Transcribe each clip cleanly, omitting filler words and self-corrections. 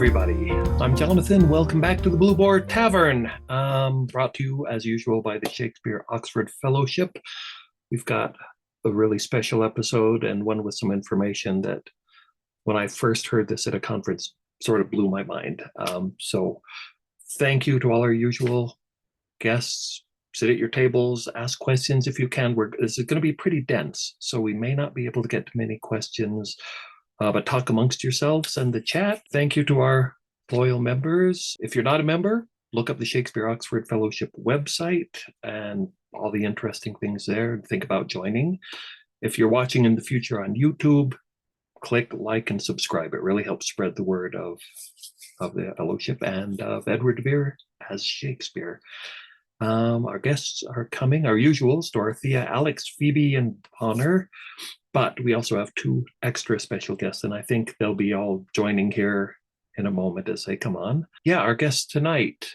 everybody. I'm Jonathan. Welcome back to the Boar Tavern, brought to you as usual by the Shakespeare Oxford Fellowship. We've got a really special episode and one with some information that when I first heard this at a conference sort of blew my mind. So thank you to all our usual guests. Sit at your tables, ask questions if you can. This is going to be pretty dense, so we may not be able to get to many questions. But talk amongst yourselves in the chat. Thank you to our loyal members. If you're not a member, look up the Shakespeare Oxford Fellowship website and all the interesting things there and think about joining. If you're watching in the future on YouTube, click like and subscribe. It really helps spread the word of the fellowship and of Edward de Vere as Shakespeare. Our guests are coming, our usuals, Dorothea, Alex, Phoebe, and Honor. But we also have two extra special guests, and I think they'll be all joining here in a moment as they come on. Yeah, our guests tonight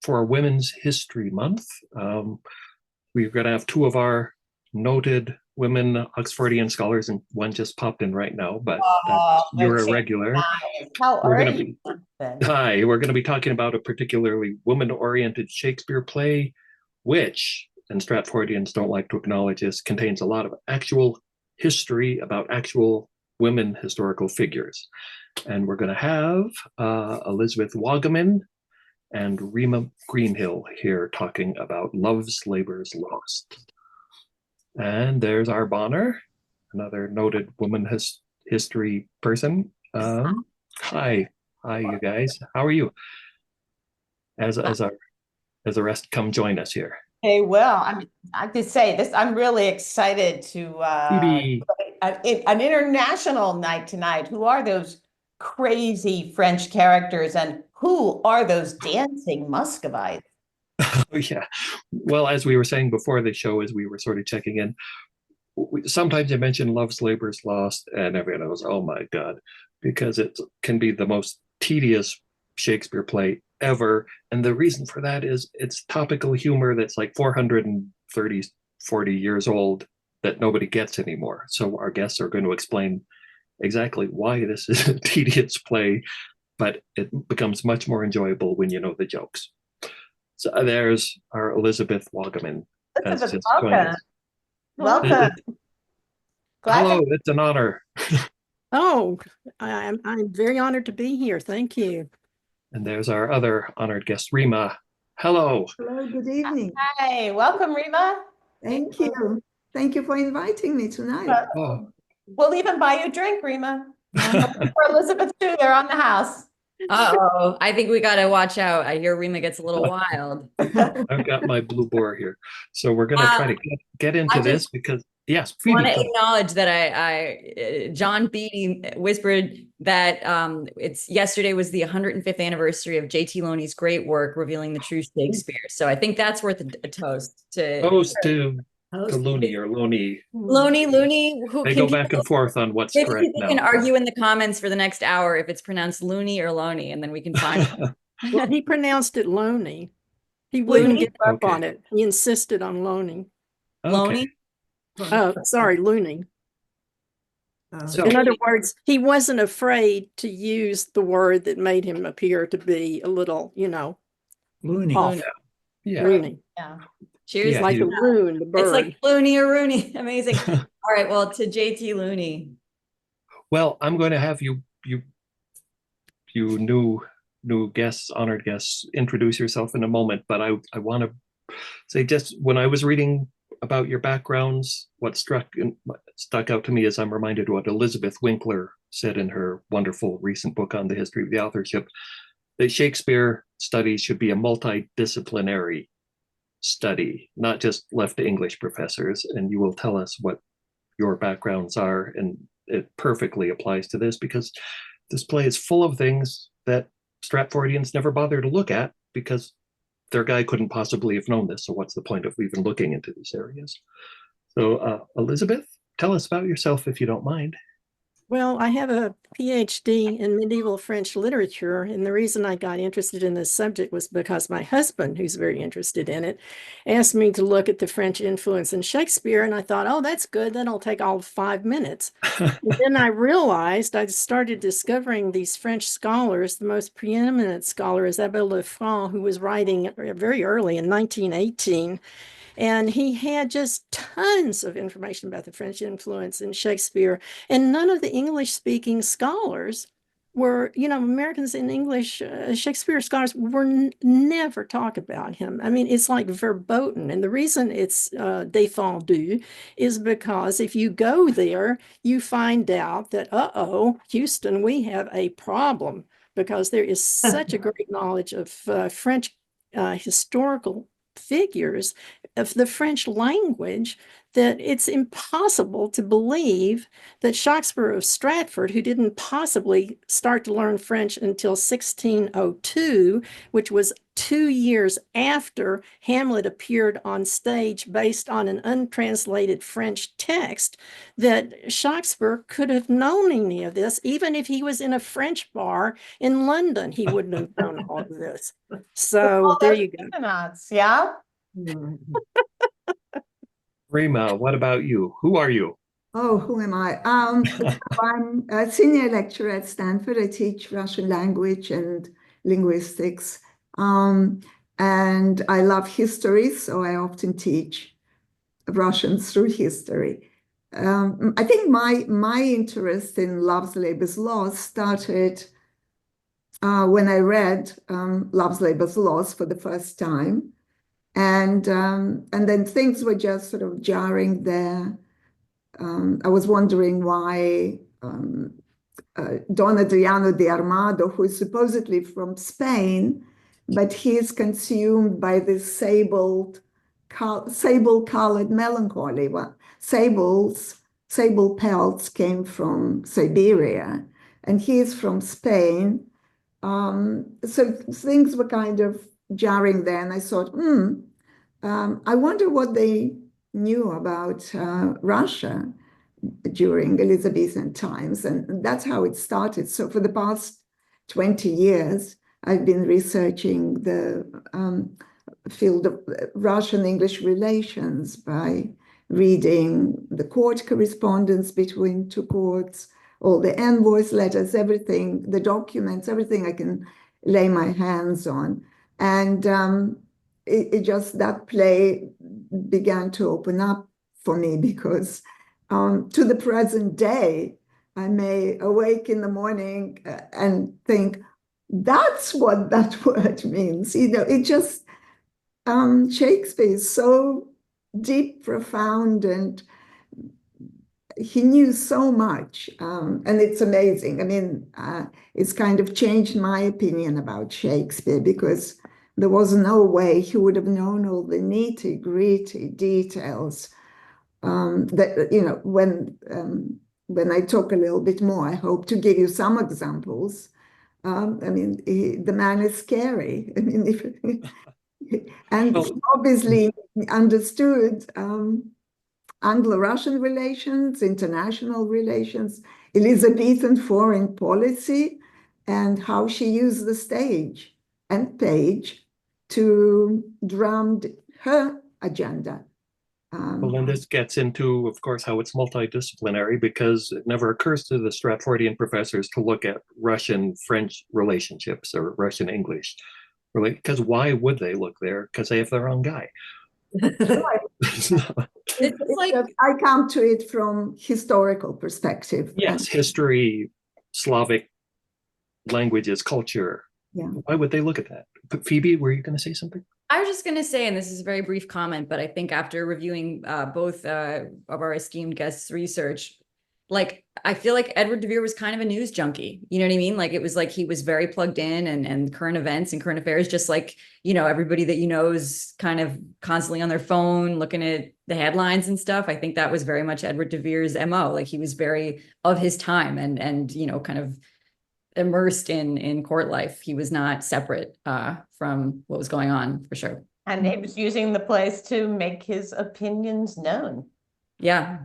for Women's History Month, we're going to have two of our noted women Oxfordian scholars, and one just popped in right now, but you're a regular. Nice. How are you? Hi, we're going to be talking about a particularly woman-oriented Shakespeare play, which, and Stratfordians don't like to acknowledge this, contains a lot of actual history about actual women historical figures. And we're going to have Elisabeth Waugaman and Rima Greenhill here talking about Love's Labour's Lost. And there's our Bonner, another noted woman history person. Hi, you guys. How are you? As the rest come join us here. Hey, well, I have to say this. I'm really excited to an international night tonight. Who are those crazy French characters, and who are those dancing Muscovites? Oh, yeah. Well, as we were saying before the show, as we were sort of checking in, sometimes you mention Love's Labour's Lost, and everyone goes, "Oh my God," because it can be the most tedious Shakespeare play ever. And the reason for that is it's topical humor that's like 430, 40 years old that nobody gets anymore. So our guests are going to explain exactly why this is a tedious play, but it becomes much more enjoyable when you know the jokes. So there's our Elisabeth Waugaman. Elizabeth, welcome. Welcome. Hello, it's an honor. Oh, I'm very honored to be here. Thank you. And there's our other honored guest, Rima. Hello. Hello, good evening. Hi, welcome, Rima. Thank you. Thank you for inviting me tonight. We'll even buy you a drink, Rima. For Elizabeth too, they're on the house. Uh-oh, I think we got to watch out. I hear Rima gets a little wild. I've got my blue boar here. So we're going to try to get into this because, yes, I want to acknowledge that John Beatty whispered that yesterday was the 105th anniversary of J.T. Loney's great work, Revealing the True Shakespeare. So I think that's worth a toast to. Toast to Looney or Loney. Looney. They go back and forth on what's correct now. We can argue in the comments for the next hour if it's pronounced Looney or Loney, and then we can find out. Well, he pronounced it Loney. He wouldn't give up on it. He insisted on Loney. Loney? Oh, sorry, Looney. So, in other words, he wasn't afraid to use the word that made him appear to be a little, Looney. off. Yeah. Looney. Yeah. Cheers. Yeah, like a loon, the bird. It's like Looney or Rooney. Amazing. All right. Well, to JT Looney. Well, I'm going to have you new guests, honored guests, introduce yourself in a moment. But I want to say, just when I was reading about your backgrounds, what stuck out to me is I'm reminded what Elizabeth Winkler said in her wonderful recent book on the history of the authorship, that Shakespeare studies should be a multidisciplinary study, not just left to English professors. And you will tell us what your backgrounds are, and it perfectly applies to this because this play is full of things that Stratfordians never bother to look at because their guy couldn't possibly have known this. So what's the point of even looking into these areas? So Elisabeth, tell us about yourself if you don't mind. Well, I have a PhD in medieval French literature, and the reason I got interested in this subject was because my husband, who's very interested in it, asked me to look at the French influence in Shakespeare, and I thought, oh, that's good. That'll take all of 5 minutes. And then I realized I started discovering these French scholars. The most preeminent scholar is Abbe Lefranc, who was writing very early in 1918. And he had just tons of information about the French influence in Shakespeare. And none of the English-speaking scholars were, Americans in English, Shakespeare scholars were never talk about him. I mean, it's like verboten. And the reason it's défendu is because if you go there, you find out that, Houston, we have a problem, because there is such a great knowledge of French historical figures of the French language that it's impossible to believe that Shakespeare of Stratford, who didn't possibly start to learn French until 1602, which was 2 years after Hamlet appeared on stage based on an untranslated French text, that Shakespeare could have known any of this. Even if he was in a French bar in London, he wouldn't have known all of this. So there you go. Yeah. Rima, what about you? Who are you? Oh, who am I? I'm a senior lecturer at Stanford. I teach Russian language and linguistics. And I love history, so I often teach Russian through history. I think my interest in Love's Laws started when I read Love's Laws for the first time. And then things were just sort of jarring there. I was wondering why Don Adriano de Armado, who is supposedly from Spain, but he is consumed by this sable-colored melancholy. Well, sable pelts came from Siberia, and he is from Spain. So things were kind of jarring there, and I thought, I wonder what they knew about Russia during Elizabethan times, and that's how it started. So for the past 20 years, I've been researching the field of Russian-English relations by reading the court correspondence between two courts, all the envoys' letters, everything, the documents, everything I can lay my hands on. And that play began to open up for me, because to the present day, I may awake in the morning and think, that's what that word means. It just, Shakespeare is so deep, profound, and he knew so much, and it's amazing. I mean, it's kind of changed my opinion about Shakespeare, because there was no way he would have known all the nitty-gritty details that, when I talk a little bit more, I hope to give you some examples. I mean, the man is scary. I mean, and he obviously understood Anglo-Russian relations, international relations, Elizabethan foreign policy, and how she used the stage and page to drum her agenda. Well, then this gets into, of course, how it's multidisciplinary, because it never occurs to the Stratfordian professors to look at Russian-French relationships or Russian-English. Because why would they look there? Because they have their own guy. I come to it from historical perspective. Yes, history, Slavic languages, culture. Yeah. Why would they look at that? Phoebe, were you going to say something? I was just going to say, and this is a very brief comment, but I think after reviewing both of our esteemed guests' research, like, I feel like Edward de Vere was kind of a news junkie. You know what I mean? Like, it was like he was very plugged in and current events and current affairs, just like, everybody that is kind of constantly on their phone looking at the headlines and stuff. I think that was very much Edward de Vere's MO. Like, he was very of his time and kind of immersed in court life. He was not separate from what was going on, for sure. And he was using the place to make his opinions known. Yeah.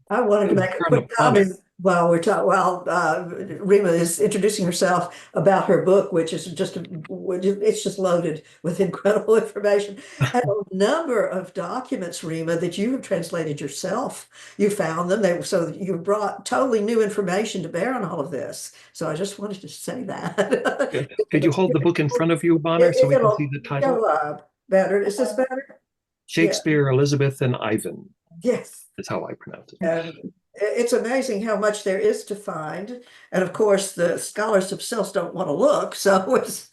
I wanted to make a quick comment while we're talking, while Rima is introducing herself about her book, which is it's just loaded with incredible information. And a number of documents, Rima, that you have translated yourself. You found them, so you brought totally new information to bear on all of this. So I just wanted to say that. Could you hold the book in front of you, Bonner, so we can see the title? Better. Is this better? Shakespeare, Elizabeth, and Ivan. Yes. Is how I pronounce it. And it's amazing how much there is to find. And of course, the scholars themselves don't want to look. So it's.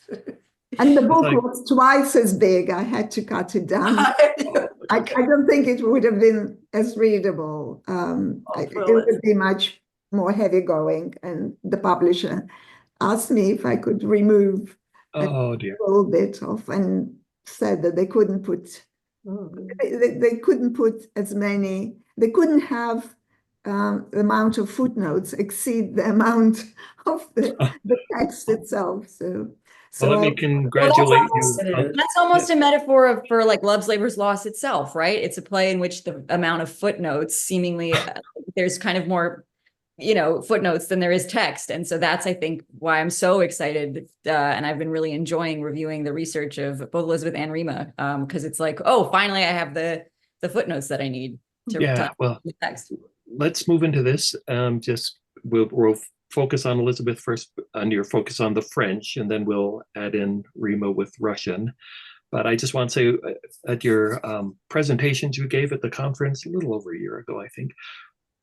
And the book was twice as big. I had to cut it down. I don't think it would have been as readable. It would be much more heavy going. And the publisher asked me if I could remove a little bit of, and said that they couldn't put. They couldn't put as many, they couldn't have the amount of footnotes exceed the amount of the text itself. So let me congratulate you. That's almost a metaphor for like Love's Labour's Lost itself, right? It's a play in which the amount of footnotes seemingly there's kind of more footnotes than there is text. And so that's, I think, why I'm so excited. And I've been really enjoying reviewing the research of both Elisabeth and Rima, because it's like, oh, finally I have the footnotes that I need to well, the text. Let's move into this. We'll focus on Elisabeth first, and your focus on the French, and then we'll add in Rima with Russian. But I just want to say at your presentations you gave at the conference a little over a year ago, I think,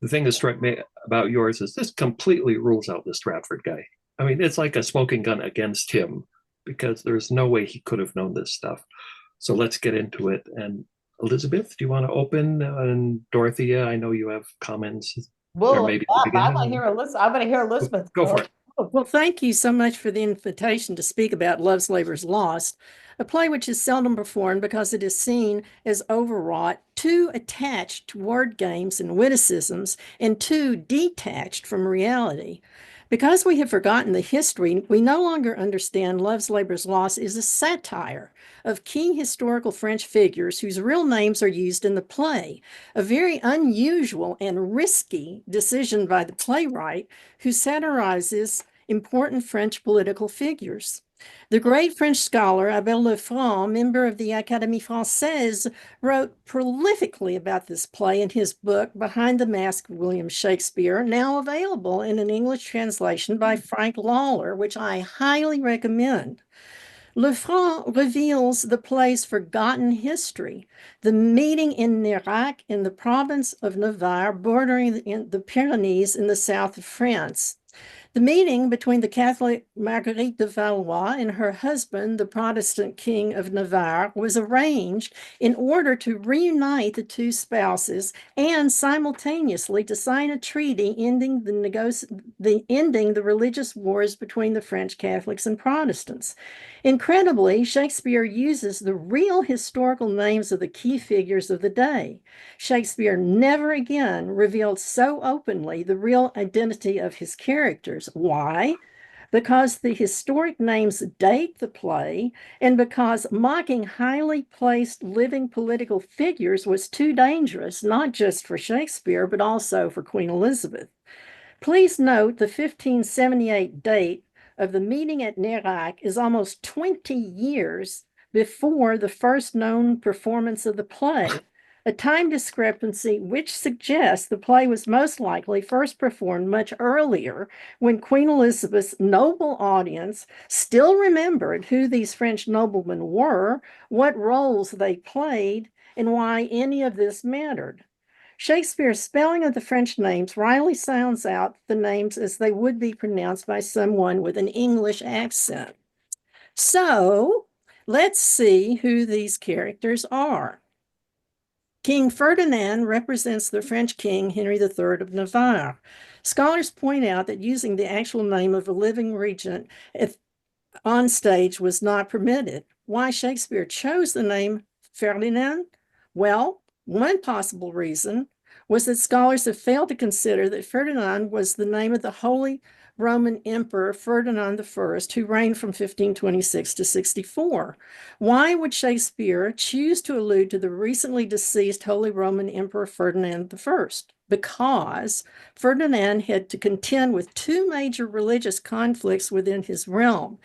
the thing that struck me about yours is this completely rules out the Stratford guy. I mean, it's like a smoking gun against him, because there's no way he could have known this stuff. So let's get into it. And Elisabeth, do you want to open? And Dorothea, I know you have comments. Well, I want to hear Elisabeth. Go for it. Well, thank you so much for the invitation to speak about Love's Labour's Lost, a play which is seldom performed because it is seen as overwrought, too attached to word games and witticisms, and too detached from reality. Because we have forgotten the history, we no longer understand Love's Labour's Lost is a satire of key historical French figures whose real names are used in the play, a very unusual and risky decision by the playwright who satirizes important French political figures. The great French scholar Abel Lefranc, member of the Académie Française, wrote prolifically about this play in his book Behind the Mask of William Shakespeare, now available in an English translation by Frank Lawler, which I highly recommend. Lefranc reveals the play's forgotten history, the meeting in Nérac in the province of Navarre, bordering the Pyrenees in the south of France. The meeting between the Catholic Marguerite de Valois and her husband, the Protestant King of Navarre, was arranged in order to reunite the two spouses and simultaneously to sign a treaty ending the religious wars between the French Catholics and Protestants. Incredibly, Shakespeare uses the real historical names of the key figures of the day. Shakespeare never again revealed so openly the real identity of his characters. Why? Because the historic names date the play, and because mocking highly placed living political figures was too dangerous, not just for Shakespeare, but also for Queen Elizabeth. Please note the 1578 date of the meeting at Nérac is almost 20 years before the first known performance of the play, a time discrepancy which suggests the play was most likely first performed much earlier, when Queen Elizabeth's noble audience still remembered who these French noblemen were, what roles they played, and why any of this mattered. Shakespeare's spelling of the French names rightly sounds out the names as they would be pronounced by someone with an English accent. So let's see who these characters are. King Ferdinand represents the French king Henry III of Navarre. Scholars point out that using the actual name of a living regent on stage was not permitted. Why Shakespeare chose the name Ferdinand? Well, one possible reason was that scholars have failed to consider that Ferdinand was the name of the Holy Roman Emperor Ferdinand I, who reigned from 1526 to 64. Why would Shakespeare choose to allude to the recently deceased Holy Roman Emperor Ferdinand I? Because Ferdinand had to contend with two major religious conflicts within his realm: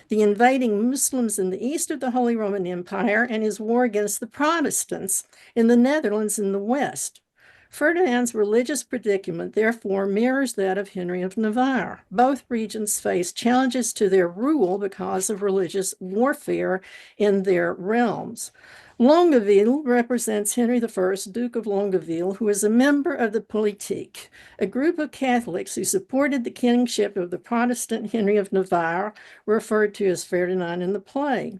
the invading Muslims in the east of the Holy Roman Empire and his war against the Protestants in the Netherlands in the west. Ferdinand's religious predicament therefore mirrors that of Henry of Navarre. Both regions faced challenges to their rule because of religious warfare in their realms. Longueville represents Henry I, Duke of Longueville, who is a member of the Politique, a group of Catholics who supported the kingship of the Protestant Henry of Navarre, referred to as Ferdinand in the play.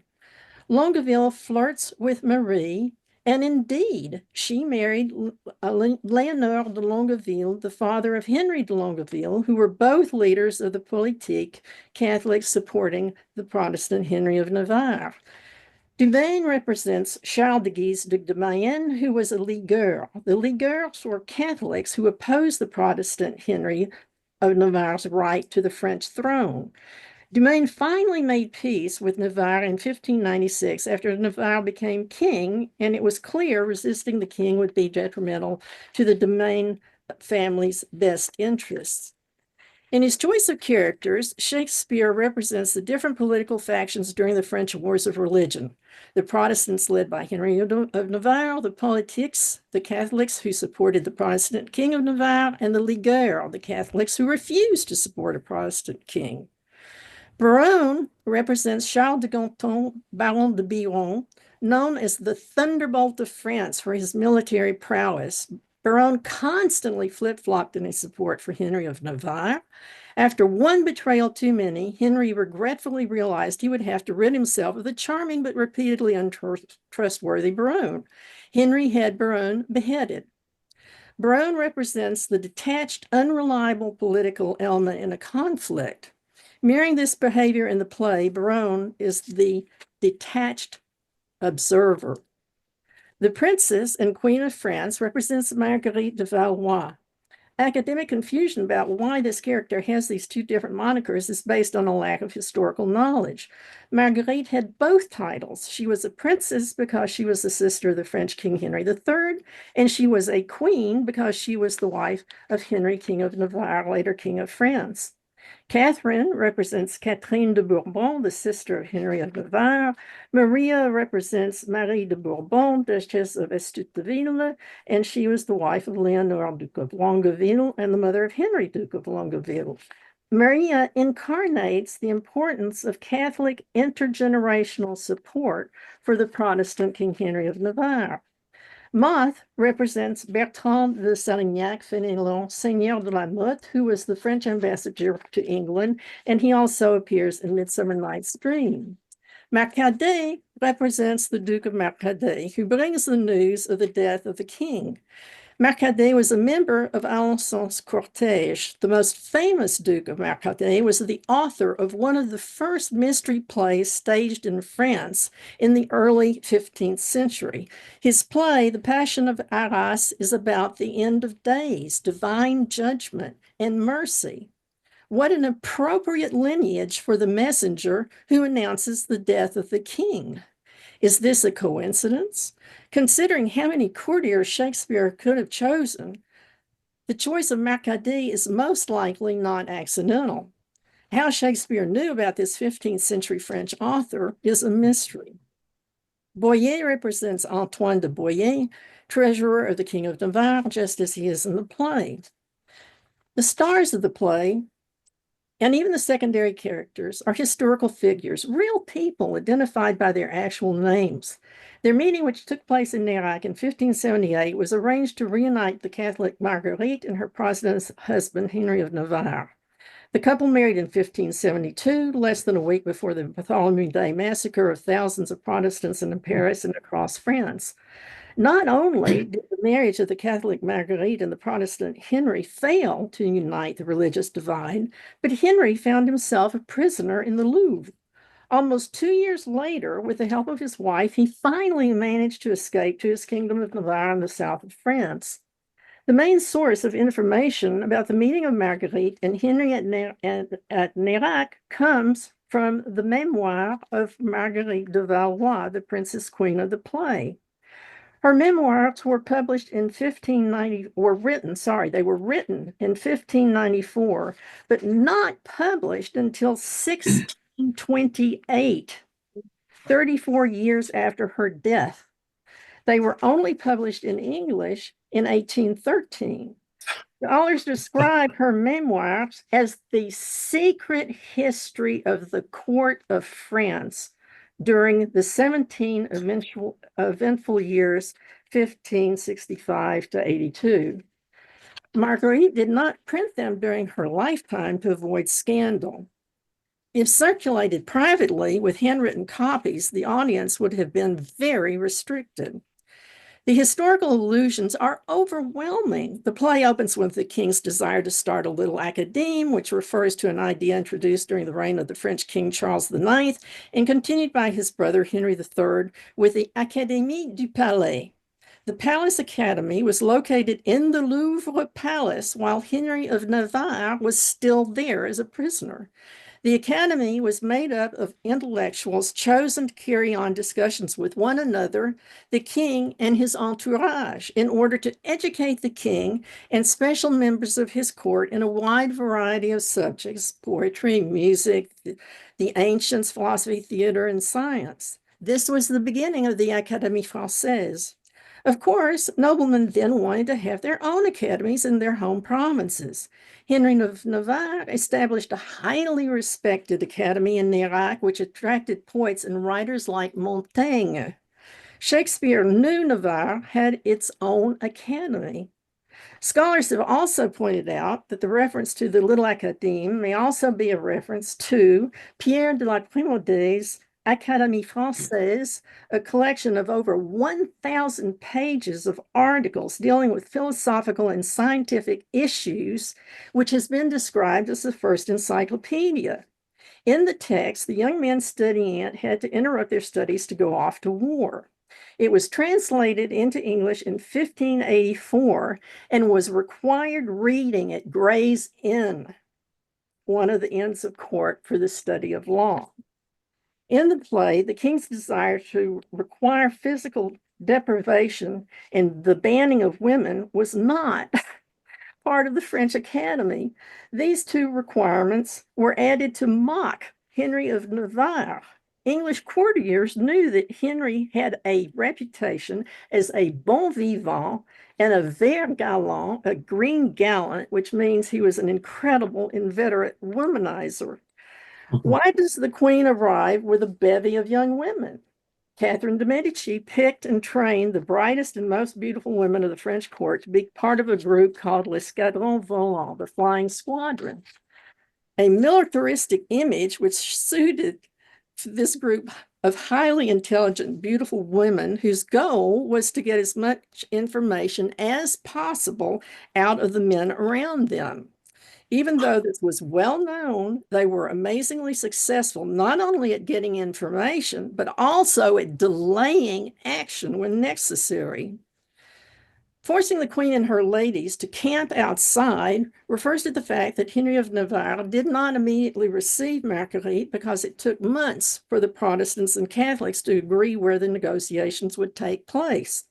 Longueville flirts with Marie, and indeed, she married Leonor de Longueville, the father of Henry de Longueville, who were both leaders of the Politique, Catholics supporting the Protestant Henry of Navarre. Dumaine represents Charles de Guise, Duc de Mayenne, who was a Ligueur. The Ligueurs were Catholics who opposed the Protestant Henry of Navarre's right to the French throne. Dumaine finally made peace with Navarre in 1596 after Navarre became king, and it was clear resisting the king would be detrimental to the Dumaine family's best interests. In his choice of characters, Shakespeare represents the different political factions during the French Wars of Religion. The Protestants led by Henry of Navarre, the Politiques, the Catholics who supported the Protestant king of Navarre, and the Ligueurs, the Catholics who refused to support a Protestant king. Biron represents Charles de Ganton, Baron de Biron, known as the Thunderbolt of France for his military prowess. Biron constantly flip-flopped in his support for Henry of Navarre. After one betrayal too many, Henry regretfully realized he would have to rid himself of the charming but repeatedly untrustworthy Biron. Henry had Biron beheaded. Biron represents the detached, unreliable political element in a conflict. Mirroring this behavior in the play, Biron is the detached observer. The Princess and Queen of France represents Marguerite de Valois. Academic confusion about why this character has these two different monikers is based on a lack of historical knowledge. Marguerite had both titles. She was a princess because she was the sister of the French King Henry III, and she was a queen because she was the wife of Henry, King of Navarre, later King of France. Catherine represents Catherine de Bourbon, the sister of Henry of Navarre. Maria represents Marie de Bourbon, Duchess of Estouteville, and she was the wife of Leonor, Duke of Longueville, and the mother of Henry, Duke of Longueville. Maria incarnates the importance of Catholic intergenerational support for the Protestant King Henry of Navarre. Moth represents Bertrand de Sarignac-Fenelon, Seigneur de la Motte, who was the French ambassador to England, and he also appears in Midsummer Night's Dream. Mercadet represents the Duke of Mercadet, who brings the news of the death of the king. Mercadet was a member of Alençon's cortege. The most famous Duke of Mercadet was the author of one of the first mystery plays staged in France in the early 15th century. His play, The Passion of Arras, is about the end of days, divine judgment, and mercy. What an appropriate lineage for the messenger who announces the death of the king. Is this a coincidence? Considering how many courtiers Shakespeare could have chosen, the choice of Mercadet is most likely not accidental. How Shakespeare knew about this 15th century French author is a mystery. Boyer represents Antoine de Boyer, treasurer of the King of Navarre, just as he is in the play. The stars of the play, and even the secondary characters, are historical figures, real people identified by their actual names. Their meeting, which took place in Nerac in 1578, was arranged to reunite the Catholic Marguerite and her Protestant husband, Henry of Navarre. The couple married in 1572, less than a week before the Bartholomew Day massacre of thousands of Protestants in Paris and across France. Not only did the marriage of the Catholic Marguerite and the Protestant Henry fail to unite the religious divide, but Henry found himself a prisoner in the Louvre. Almost 2 years later, with the help of his wife, he finally managed to escape to his kingdom of Navarre in the south of France. The main source of information about the meeting of Marguerite and Henry at Nérac comes from the memoir of Marguerite de Valois, the Princess Queen of the play. Her memoirs were published in 1590, they were written in 1594, but not published until 1628, 34 years after her death. They were only published in English in 1813. Scholars describe her memoirs as the secret history of the court of France during the 17 eventful years, 1565 to 82. Marguerite did not print them during her lifetime to avoid scandal. If circulated privately with handwritten copies, the audience would have been very restricted. The historical allusions are overwhelming. The play opens with the king's desire to start a little academe, which refers to an idea introduced during the reign of the French King Charles IX, and continued by his brother Henry III with the Académie du Palais. The Palace Academy was located in the Louvre Palace while Henry of Navarre was still there as a prisoner. The Academy was made up of intellectuals chosen to carry on discussions with one another, the king and his entourage, in order to educate the king and special members of his court in a wide variety of subjects: poetry, music, the ancients, philosophy, theater, and science. This was the beginning of the Académie Française. Of course, noblemen then wanted to have their own academies in their home provinces. Henry of Navarre established a highly respected academy in Nérac, which attracted poets and writers like Montaigne. Shakespeare knew Navarre had its own academy. Scholars have also pointed out that the reference to the Little Academe may also be a reference to Pierre de la Primaude's Académie Française, a collection of over 1,000 pages of articles dealing with philosophical and scientific issues, which has been described as the first encyclopedia. In the text, the young men studying it had to interrupt their studies to go off to war. It was translated into English in 1584 and was required reading at Gray's Inn, one of the inns of court for the study of law. In the play, the king's desire to require physical deprivation and the banning of women was not part of the French Academy. These two requirements were added to mock Henry of Navarre. English courtiers knew that Henry had a reputation as a bon vivant and a vert galant, a green gallant, which means he was an incredible, inveterate womanizer. Why does the queen arrive with a bevy of young women? Catherine de' Medici picked and trained the brightest and most beautiful women of the French court to be part of a group called l'Escadron Volant, the Flying Squadron, a militaristic image which suited this group of highly intelligent, beautiful women whose goal was to get as much information as possible out of the men around them. Even though this was well known, they were amazingly successful, not only at getting information, but also at delaying action when necessary. Forcing the queen and her ladies to camp outside refers to the fact that Henry of Navarre did not immediately receive Marguerite because it took months for the Protestants and Catholics to agree where the negotiations would take place.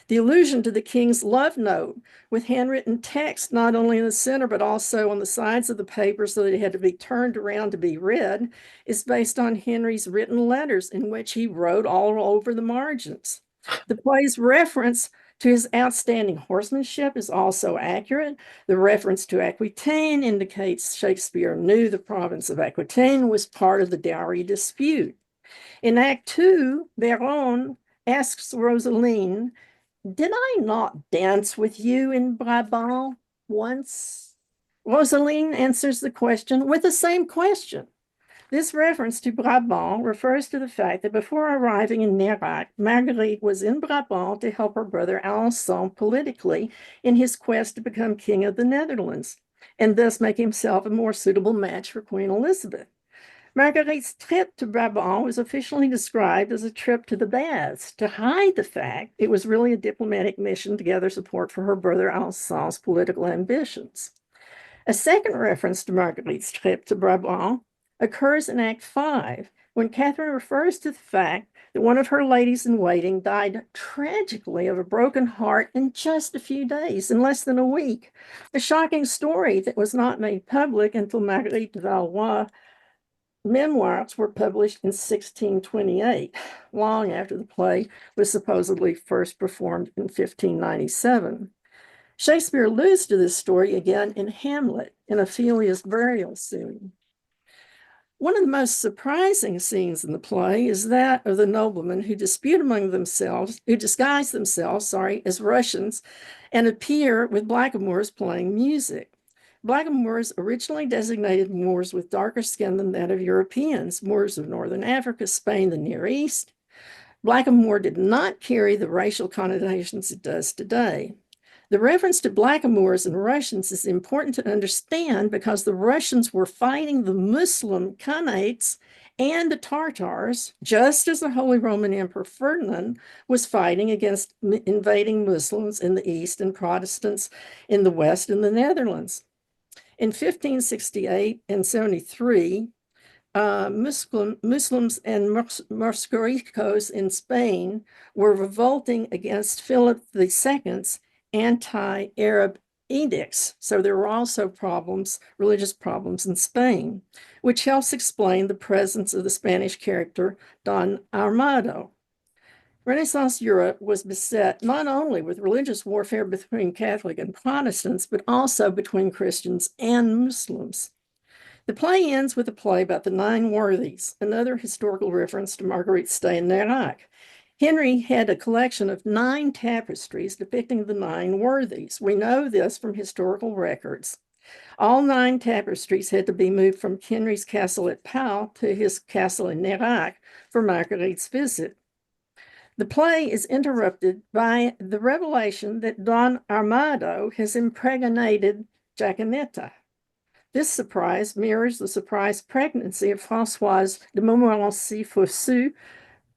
The allusion to the king's love note with handwritten text not only in the center but also on the sides of the paper so that it had to be turned around to be read is based on Henry's written letters in which he wrote all over the margins. The play's reference to his outstanding horsemanship is also accurate. The reference to Aquitaine indicates Shakespeare knew the province of Aquitaine was part of the dowry dispute. In Act 2, Baron asks Rosaline, "Did I not dance with you in Brabant once?" Rosaline answers the question with the same question. This reference to Brabant refers to the fact that before arriving in Nérac, Marguerite was in Brabant to help her brother Alençon politically in his quest to become king of the Netherlands, and thus make himself a more suitable match for Queen Elizabeth. Marguerite's trip to Brabant was officially described as a trip to the baths to hide the fact it was really a diplomatic mission to gather support for her brother Alsace's political ambitions. A second reference to Marguerite's trip to Brabant occurs in Act 5, when Catherine refers to the fact that one of her ladies-in-waiting died tragically of a broken heart in just a few days, in less than a week. A shocking story that was not made public until Marguerite de Valois' memoirs were published in 1628, long after the play was supposedly first performed in 1597. Shakespeare alludes to this story again in Hamlet, in Ophelia's burial scene. One of the most surprising scenes in the play is that of the noblemen who disguise themselves, as Russians and appear with blackamoors playing music. Blackamoors originally designated Moors with darker skin than that of Europeans, Moors of Northern Africa, Spain, the Near East. Blackamoor did not carry the racial connotations it does today. The reference to blackamoors and Russians is important to understand because the Russians were fighting the Muslim Khanates and the Tartars, just as the Holy Roman Emperor Ferdinand was fighting against invading Muslims in the East and Protestants in the West and the Netherlands. In 1568 and 73, Muslims and Moriscos in Spain were revolting against Philip II's anti-Arab edicts. So there were also religious problems in Spain, which helps explain the presence of the Spanish character Don Armado. Renaissance Europe was beset not only with religious warfare between Catholic and Protestants, but also between Christians and Muslims. The play ends with a play about the Nine Worthies, another historical reference to Marguerite's stay in Nerac. Henry had a collection of 9 tapestries depicting the 9 worthies. We know this from historical records. All 9 tapestries had to be moved from Henry's castle at Pau to his castle in Nerac for Marguerite's visit. The play is interrupted by the revelation that Don Armado has impregnated Jaquenetta. This surprise mirrors the surprise pregnancy of Françoise de Montmorency-Fosseux,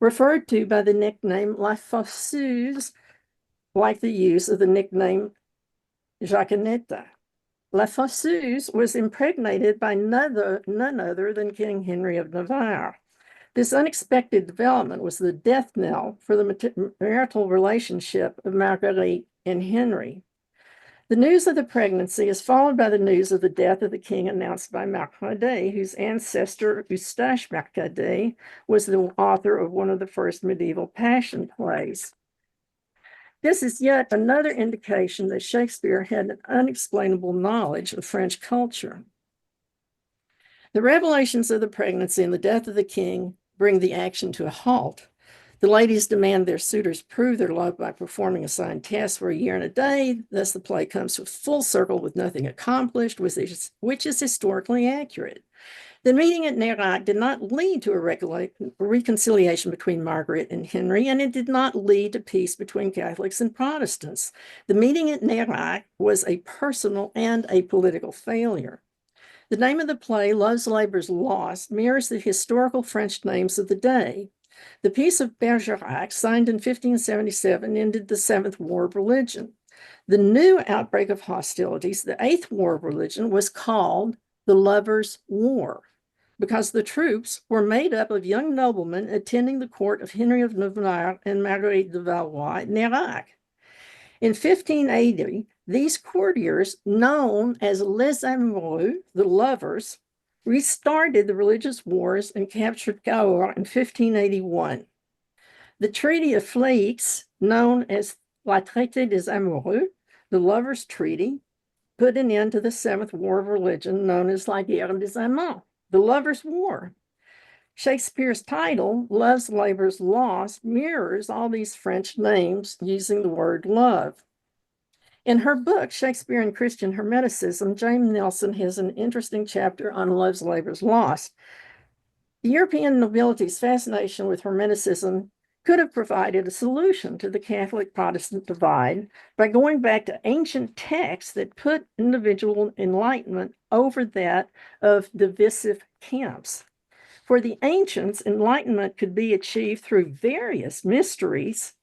referred to by the nickname La Fosseuse, like the use of the nickname Jaquenetta. La Fosseuse was impregnated by none other than King Henry of Navarre. This unexpected development was the death knell for the marital relationship of Marguerite and Henry. The news of the pregnancy is followed by the news of the death of the king announced by Mercadet, whose ancestor Eustache Mercadet was the author of one of the first medieval passion plays. This is yet another indication that Shakespeare had an unexplainable knowledge of French culture. The revelations of the pregnancy and the death of the king bring the action to a halt. The ladies demand their suitors prove their love by performing assigned tasks for a year and a day. Thus, the play comes to a full circle with nothing accomplished, which is historically accurate. The meeting at Nerac did not lead to a reconciliation between Margaret and Henry, and it did not lead to peace between Catholics and Protestants. The meeting at Nerac was a personal and a political failure. The name of the play, Love's Labour's Lost, mirrors the historical French names of the day. The Peace of Bergerac, signed in 1577, ended the Seventh War of Religion. The new outbreak of hostilities, the Eighth War of Religion, was called the Lovers' War because the troops were made up of young noblemen attending the court of Henry of Navarre and Marguerite de Valois at Nerac. In 1580, these courtiers, known as les amoureux, the lovers, restarted the religious wars and captured Cahors in 1581. The Treaty of Fleix, known as La Traité des Amoureux, the Lovers' Treaty, put an end to the Seventh War of Religion, known as La Guerre des Amants, the Lovers' War. Shakespeare's title, Love's Labour's Lost, mirrors all these French names using the word love. In her book, Shakespeare and Christian Hermeticism, James Nelson has an interesting chapter on Love's Labour's Lost. The European nobility's fascination with Hermeticism could have provided a solution to the Catholic-Protestant divide by going back to ancient texts that put individual enlightenment over that of divisive camps. For the ancients, enlightenment could be achieved through various mysteries,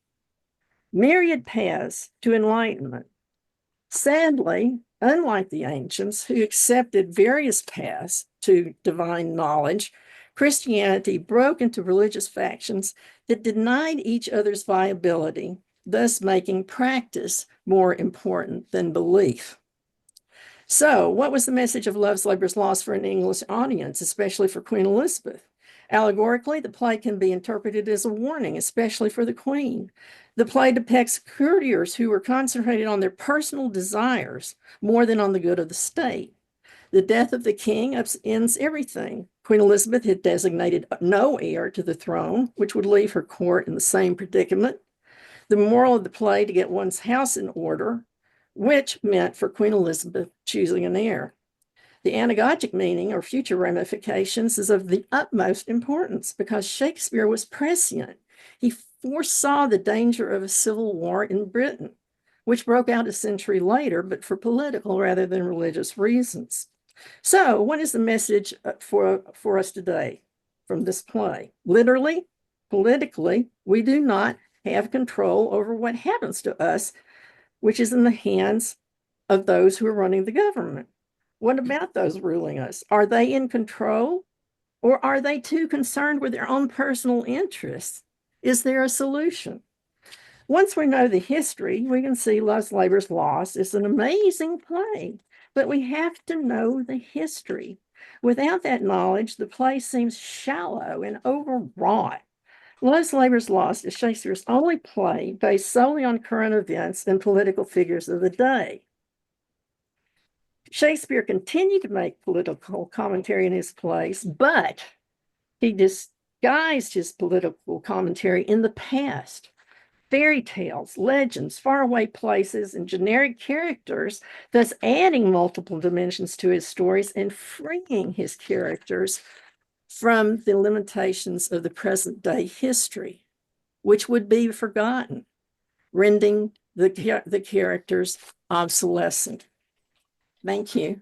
myriad paths to enlightenment. Sadly, unlike the ancients who accepted various paths to divine knowledge, Christianity broke into religious factions that denied each other's viability, thus making practice more important than belief. So, what was the message of Love's Labour's Lost for an English audience, especially for Queen Elizabeth? Allegorically, the play can be interpreted as a warning, especially for the Queen. The play depicts courtiers who were concentrated on their personal desires more than on the good of the state. The death of the king ends everything. Queen Elizabeth had designated no heir to the throne, which would leave her court in the same predicament. The moral of the play to get one's house in order, which meant for Queen Elizabeth choosing an heir. The anagogic meaning or future ramifications is of the utmost importance because Shakespeare was prescient. He foresaw the danger of a civil war in Britain, which broke out a century later, but for political rather than religious reasons. So, what is the message for us today from this play? Literally, politically, we do not have control over what happens to us, which is in the hands of those who are running the government. What about those ruling us? Are they in control, or are they too concerned with their own personal interests? Is there a solution? Once we know the history, we can see Love's Labour's Lost is an amazing play, but we have to know the history. Without that knowledge, the play seems shallow and overwrought. Love's Labour's Lost is Shakespeare's only play based solely on current events and political figures of the day. Shakespeare continued to make political commentary in his plays, but he disguised his political commentary in the past. Fairy tales, legends, faraway places, and generic characters, thus adding multiple dimensions to his stories and freeing his characters from the limitations of the present day history, which would be forgotten, rendering the characters obsolescent. Thank you.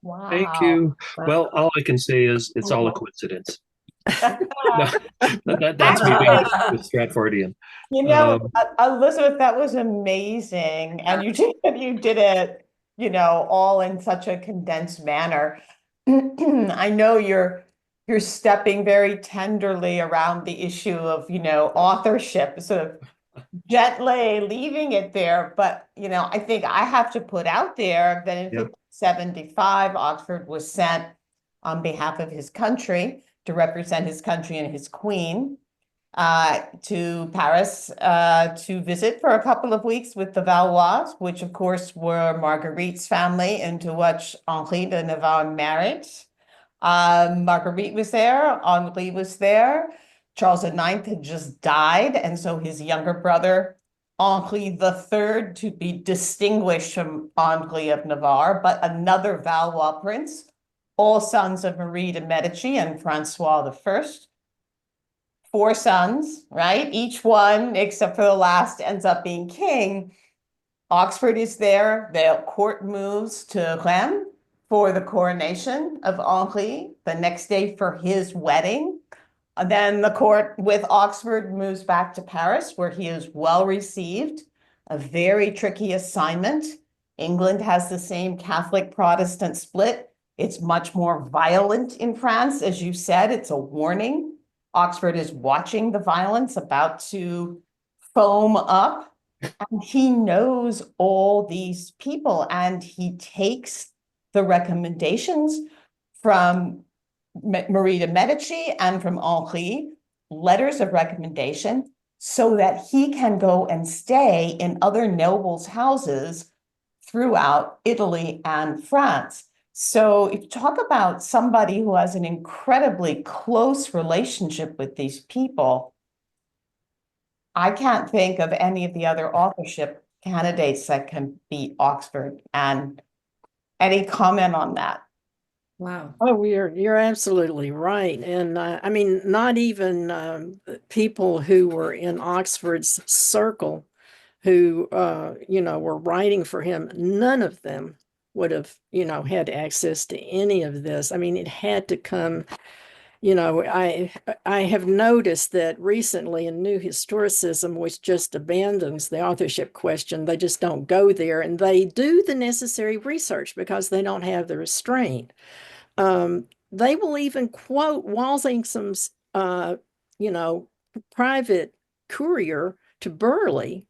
Wow. Thank you. Well, all I can say is it's all a coincidence. No, that's me being the Stratfordian. You know, Elizabeth, that was amazing. And you did it, all in such a condensed manner. I know you're stepping very tenderly around the issue of, authorship, sort of gently leaving it there. But, I think I have to put out there that in 1575, Oxford was sent on behalf of his country to represent his country and his queen to Paris to visit for a couple of weeks with the Valois, which of course were Marguerite's family, into which Henri de Navarre married. Marguerite was there, Henri was there. Charles IX had just died, and so his younger brother, Henri III, to be distinguished from Henri of Navarre, but another Valois prince, all sons of Marie de Medici and Francois I. 4 sons, right? Each one, except for the last, ends up being king. Oxford is there. The court moves to Rennes for the coronation of Henri, the next day for his wedding. And then the court with Oxford moves back to Paris, where he is well received. A very tricky assignment. England has the same Catholic-Protestant split. It's much more violent in France. As you said, it's a warning. Oxford is watching the violence about to foam up, and he knows all these people, and he takes the recommendations from Marie de Medici and from Henri, letters of recommendation, so that he can go and stay in other nobles' houses throughout Italy and France. So if you talk about somebody who has an incredibly close relationship with these people, I can't think of any of the other authorship candidates that can beat Oxford. And any comment on that? Wow. Oh, you're absolutely right. And I mean, not even people who were in Oxford's circle who, were writing for him, none of them would have, had access to any of this. I mean, it had to come, you know, I have noticed that recently in New Historicism, which just abandons the authorship question, they just don't go there, and they do the necessary research because they don't have the restraint. They will even quote Walsingham's, you know, private courier to Burleigh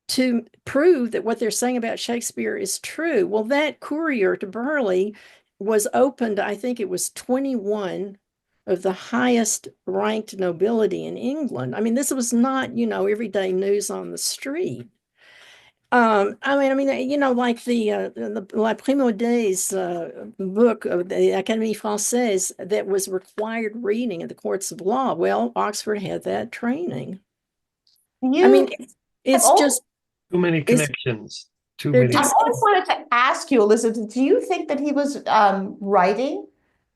to prove that what they're saying about Shakespeare is true. Well, that courier to Burleigh was opened, I think it was 21 of the highest ranked nobility in England. I mean, this was not, you know, everyday news on the street. I mean, you know, like the La Primaude's book of the Académie Française that was required reading in the courts of law. Well, Oxford had that training. I mean, it's just Too many it's- connections. Too they're many. I just- always wanted to ask you, Elizabeth, do you think that he was writing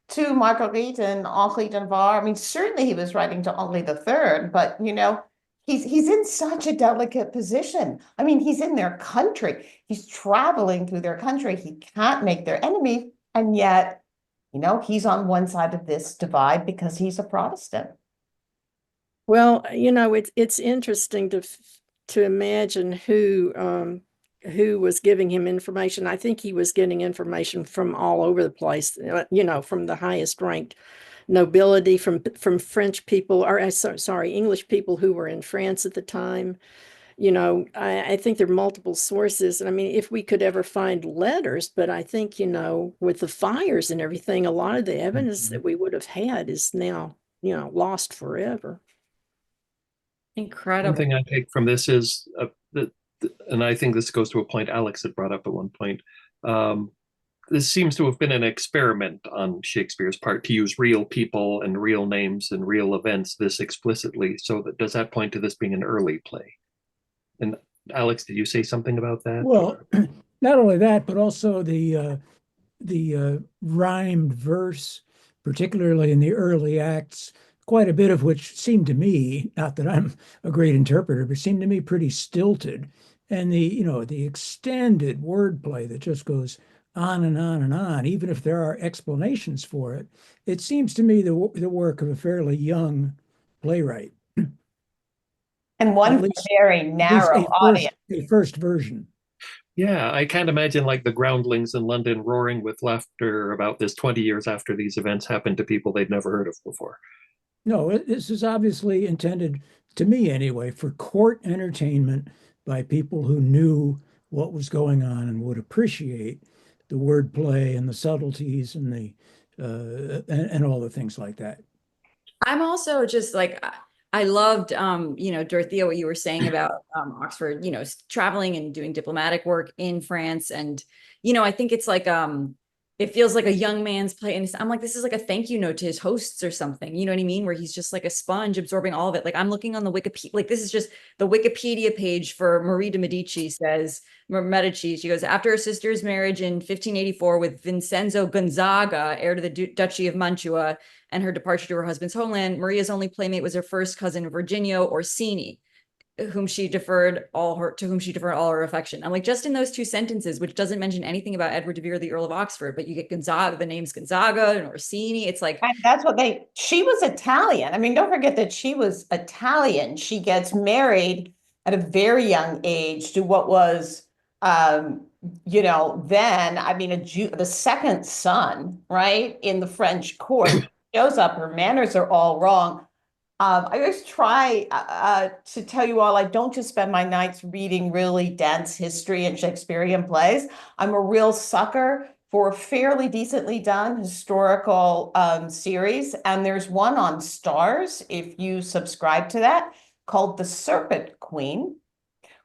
to Marguerite and Henri de Navarre? I mean, certainly he was writing to Henri III, but you know, he's in such a delicate position. I mean, he's in their country. He's traveling through their country. He can't make their enemy, and yet, you know, he's on one side of this divide because he's a Protestant. Well, you know, it's interesting to imagine who was giving him information. I think he was getting information from all over the place, you know, from the highest ranked nobility, from French people, or sorry, English people who were in France at the time. You know, I think there are multiple sources. And I mean, if we could ever find letters, but I think, you know, with the fires and everything, a lot of the evidence that we would have had is now, you know, lost forever. One Incredible. thing I take from this is that, and I think this goes to a point Alex had brought up at one point. This seems to have been an experiment on Shakespeare's part to use real people and real names and real events this explicitly. So does that point to this being an early play? And Alex, did you say something about that? Well, not only that, but also the rhymed verse, particularly in the early acts, quite a bit of which seemed to me, not that I'm a great interpreter, but seemed to me pretty stilted. And the extended wordplay that just goes on and on and on, even if there are explanations for it, it seems to me the work of a fairly young playwright. And one At least- very At least narrow audience. a first version. Yeah, I can't imagine like the groundlings in London roaring with laughter about this 20 years after these events happened to people they'd never heard of before. No, this is obviously intended, to me anyway, for court entertainment by people who knew what was going on and would appreciate the wordplay and the subtleties and and all the things like that. I'm also just like, I loved, you know, Dorothea, what you were saying about Oxford, you know, traveling and doing diplomatic work in France. And, you know, I think it's like, it feels like a young man's play. And I'm like, this is like a thank you note to his hosts or something. You know what I mean? Where he's just like a sponge absorbing all of it. Like I'm looking on the Wikipedia, like this is just the Wikipedia page for Marie de Medici Medici. She goes, after her sister's marriage in 1584 with Vincenzo Gonzaga, heir to the Duchy of Mantua, and her departure to her husband's homeland, Maria's only playmate was her first cousin, Virginio Orsini, to whom she deferred all her affection. I'm like, just in those two sentences, which doesn't mention anything about Edward de Vere, the Earl of Oxford, but you get Gonzaga, the names Gonzaga and Orsini. It's like, And that's what she was Italian. I mean, don't forget that she was Italian. She gets married at a very young age to what was, you know, then, I mean, the second son, right, in the French court. Shows up, her manners are all wrong. I always try to tell you all, I don't just spend my nights reading really dense history and Shakespearean plays. I'm a real sucker for a fairly decently done historical series. And there's one on Stars, if you subscribe to that, called The Serpent Queen,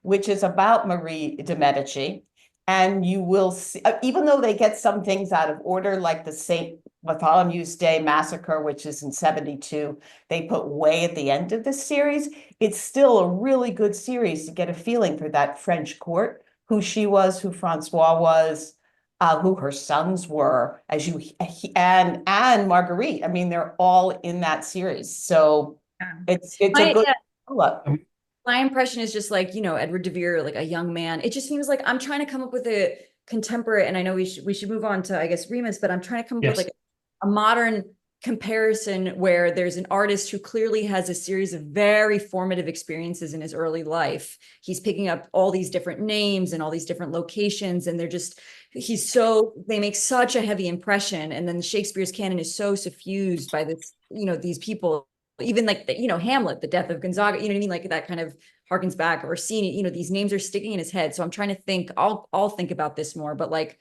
which is about Marie de Medici. And you will see, even though they get some things out of order, like the St. Bartholomew's Day massacre, which is in 72, they put way at the end of the series. It's still a really good series to get a feeling for that French court, who she was, who Francois was, who her sons were, and Marguerite. I mean, they're all in that series. So it's a good look. My impression is just like, you know, Edward de Vere, like a young man. It just seems like I'm trying to come up with a contemporary, and I know we should move on to, I guess, Remus, but I'm trying to come up with like a modern comparison where there's an artist who clearly has a series of very formative experiences in his early life. He's picking up all these different names and all these different locations, and they make such a heavy impression. And then Shakespeare's canon is so suffused by this, these people, even like, Hamlet, the death of Gonzaga, you know what I mean? Like that kind of harkens back, or seeing, these names are sticking in his head. So I'm trying to think, I'll think about this more, but like,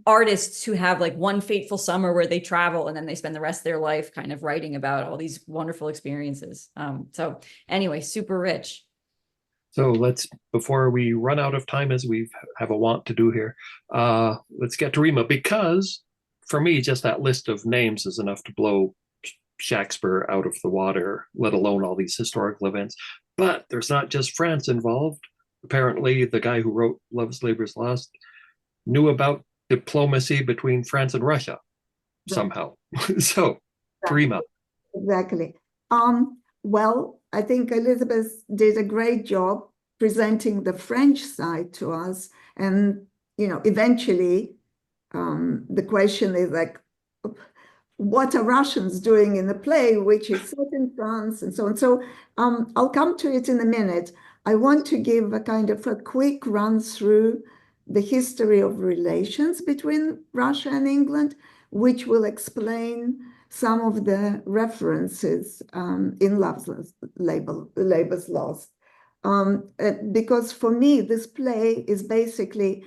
artists who have like one fateful summer where they travel and then they spend the rest of their life kind of writing about all these wonderful experiences. So anyway, super rich. So before we run out of time, as we have a want to do here, let's get to Rima, because for me, just that list of names is enough to blow Shakespeare out of the water, let alone all these historical events. But there's not just France involved. Apparently, the guy who wrote Love's Labour's Lost knew about diplomacy between France and Russia somehow. So, Rima. Exactly. Well, I think Elisabeth did a great job presenting the French side to us. And, eventually the question is like, what are Russians doing in the play, which is set in France and so on. So I'll come to it in a minute. I want to give a kind of a quick run through the history of relations between Russia and England, which will explain some of the references in Love's Labour's Lost. Because for me, this play is basically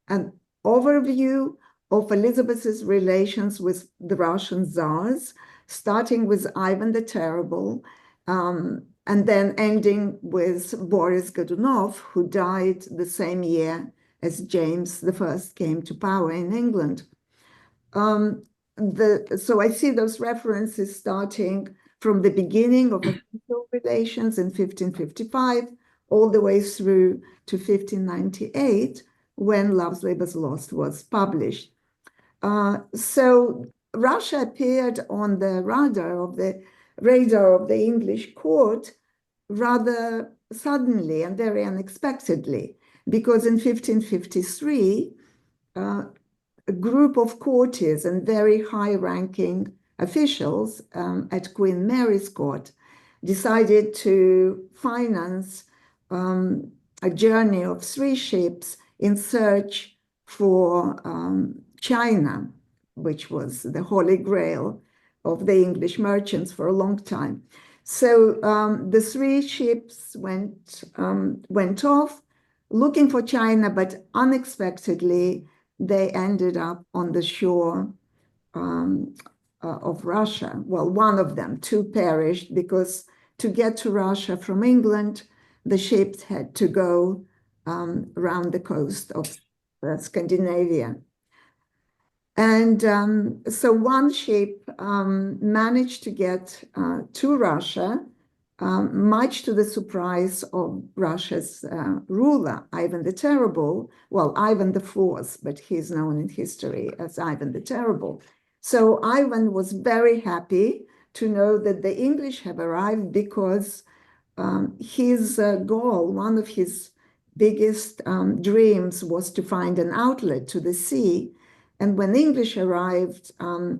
an overview of Elizabeth's relations with the Russian czars, starting with Ivan the Terrible, and then ending with Boris Godunov, who died the same year as James I came to power in England. So I see those references starting from the beginning of official relations in 1555, all the way through to 1598, when Love's Labour's Lost was published. So Russia appeared on the radar of the English court rather suddenly and very unexpectedly, because in 1553, a group of courtiers and very high-ranking officials at Queen Mary's court decided to finance a journey of 3 ships in search for China, which was the holy grail of the English merchants for a long time. So the 3 ships went off looking for China, but unexpectedly they ended up on the shore of Russia. Well, one of them, 2 perished, because to get to Russia from England, the ships had to go around the coast of Scandinavia. And so one ship managed to get to Russia, much to the surprise of Russia's ruler, Ivan the Terrible. Well, Ivan the Fourth, but he's known in history as Ivan the Terrible. So Ivan was very happy to know that the English have arrived, because his goal, one of his biggest dreams, was to find an outlet to the sea. And when English arrived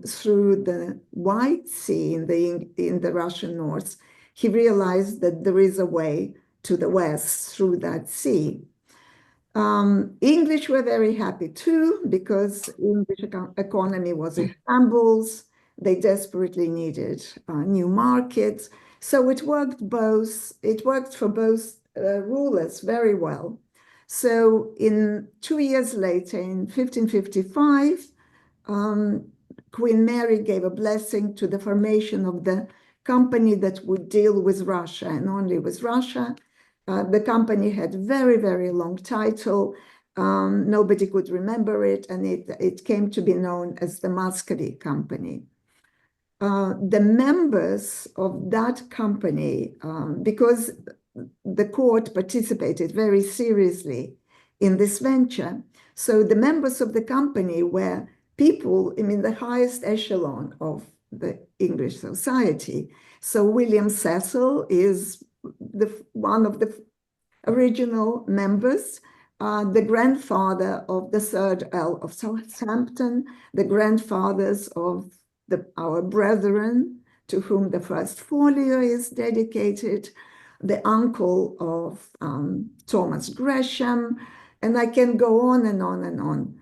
through the White Sea in the Russian North, he realized that there is a way to the west through that sea. English were very happy too, because English economy was in shambles. They desperately needed new markets. So it worked for both rulers very well. So 2 years later, in 1555, Queen Mary gave a blessing to the formation of the company that would deal with Russia and only with Russia. The company had very, very long title. Nobody could remember it, and it came to be known as the Muscovy Company. The members of that company, because the court participated very seriously in this venture, so the members of the company were people in the highest echelon of the English society. So William Cecil is one of the original members, the grandfather of the 3rd Earl of Southampton, the grandfathers of our brethren, to whom the first folio is dedicated, the uncle of Thomas Gresham, and I can go on and on and on.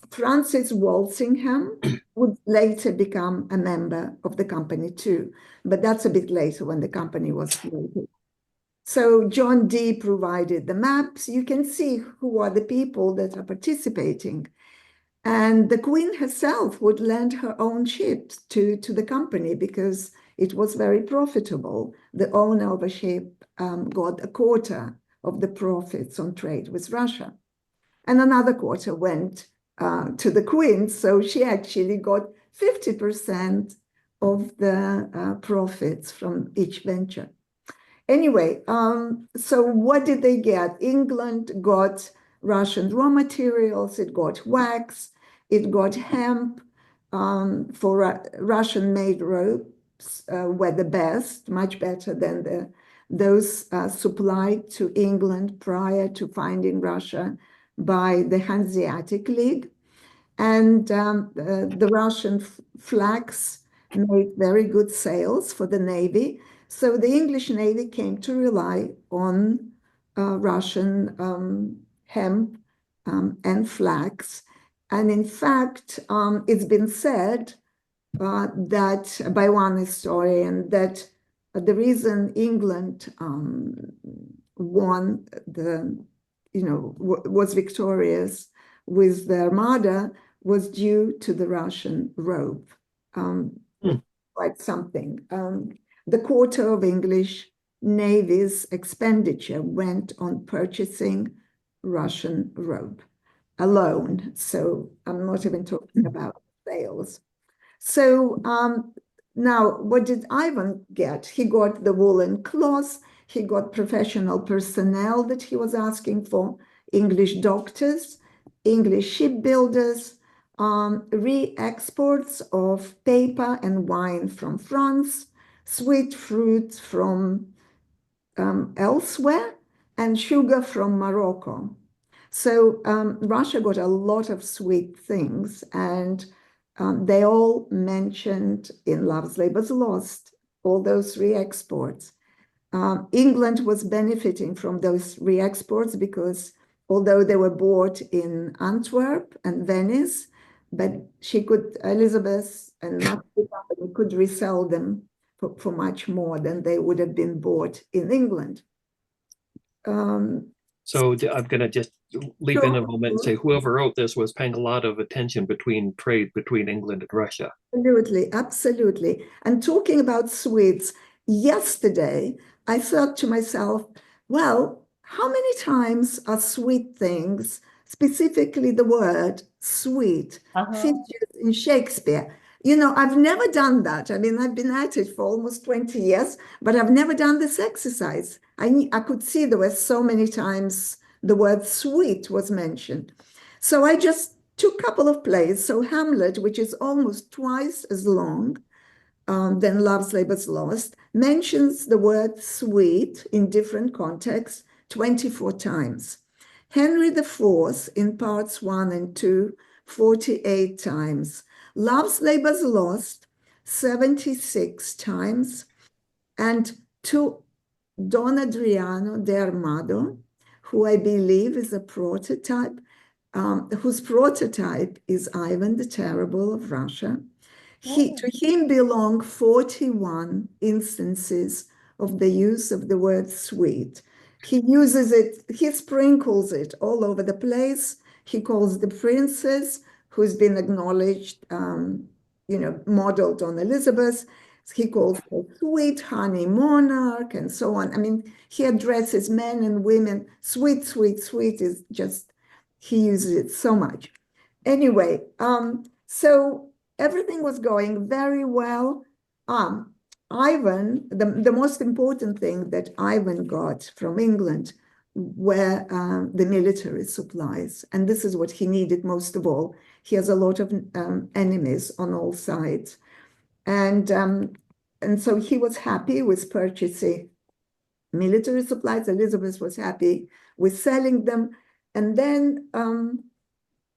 Francis Walsingham would later become a member of the company too, but that's a bit later when the company was created. So John Dee provided the maps. You can see who are the people that are participating. And the Queen herself would lend her own ships to the company because it was very profitable. The owner of a ship got a quarter of the profits on trade with Russia. And another quarter went to the Queen, so she actually got 50% of the profits from each venture. Anyway, so what did they get? England got Russian raw materials, it got wax, it got hemp. For Russian-made ropes were the best, much better than those supplied to England prior to finding Russia by the Hanseatic League. And the Russian flax made very good sales for the Navy. So the English Navy came to rely on Russian hemp and flax. And in fact, it's been said that by one historian that the reason England won was victorious with the Armada was due to the Russian robe. Quite something. The quarter of English Navy's expenditure went on purchasing Russian robe alone. So I'm not even talking about sales. So now what did Ivan get? He got the woolen cloth, he got professional personnel that he was asking for, English doctors, English shipbuilders, re-exports of paper and wine from France, sweet fruit from elsewhere, and sugar from Morocco. So Russia got a lot of sweet things, and they all mentioned in Love's Labour's Lost, all those re-exports. England was benefiting from those re-exports because although they were bought in Antwerp and Venice, but Elizabeth and the company could resell them for much more than they would have been bought in England. So I'm going to just leap in a moment and say whoever wrote this was paying a lot of attention trade between England and Russia. Absolutely, absolutely. And talking about sweets, yesterday I thought to myself, well, how many times are sweet things, specifically the word sweet, featured in Shakespeare? You know, I've never done that. I mean, I've been at it for almost 20 years, but I've never done this exercise. I could see there were so many times the word sweet was mentioned. So I just took a couple of plays. So Hamlet, which is almost twice as long than Love's Labour's Lost, mentions the word sweet in different contexts 24 times. Henry IV in parts 1 and 2, 48 times. Love's Labour's Lost, 76 times. And to Don Adriano de Armado, who I believe is a prototype, whose prototype is Ivan the Terrible of Russia. To him belong 41 instances of the use of the word sweet. He uses it, he sprinkles it all over the place. He calls the princess, who's been acknowledged, modeled on Elizabeth. He calls her sweet honey monarch and so on. I mean, he addresses men and women. Sweet, sweet, sweet is just, he uses it so much. Anyway, so everything was going very well. Ivan, the most important thing that Ivan got from England were the military supplies. And this is what he needed most of all. He has a lot of enemies on all sides. And so he was happy with purchasing military supplies. Elizabeth was happy with selling them. And then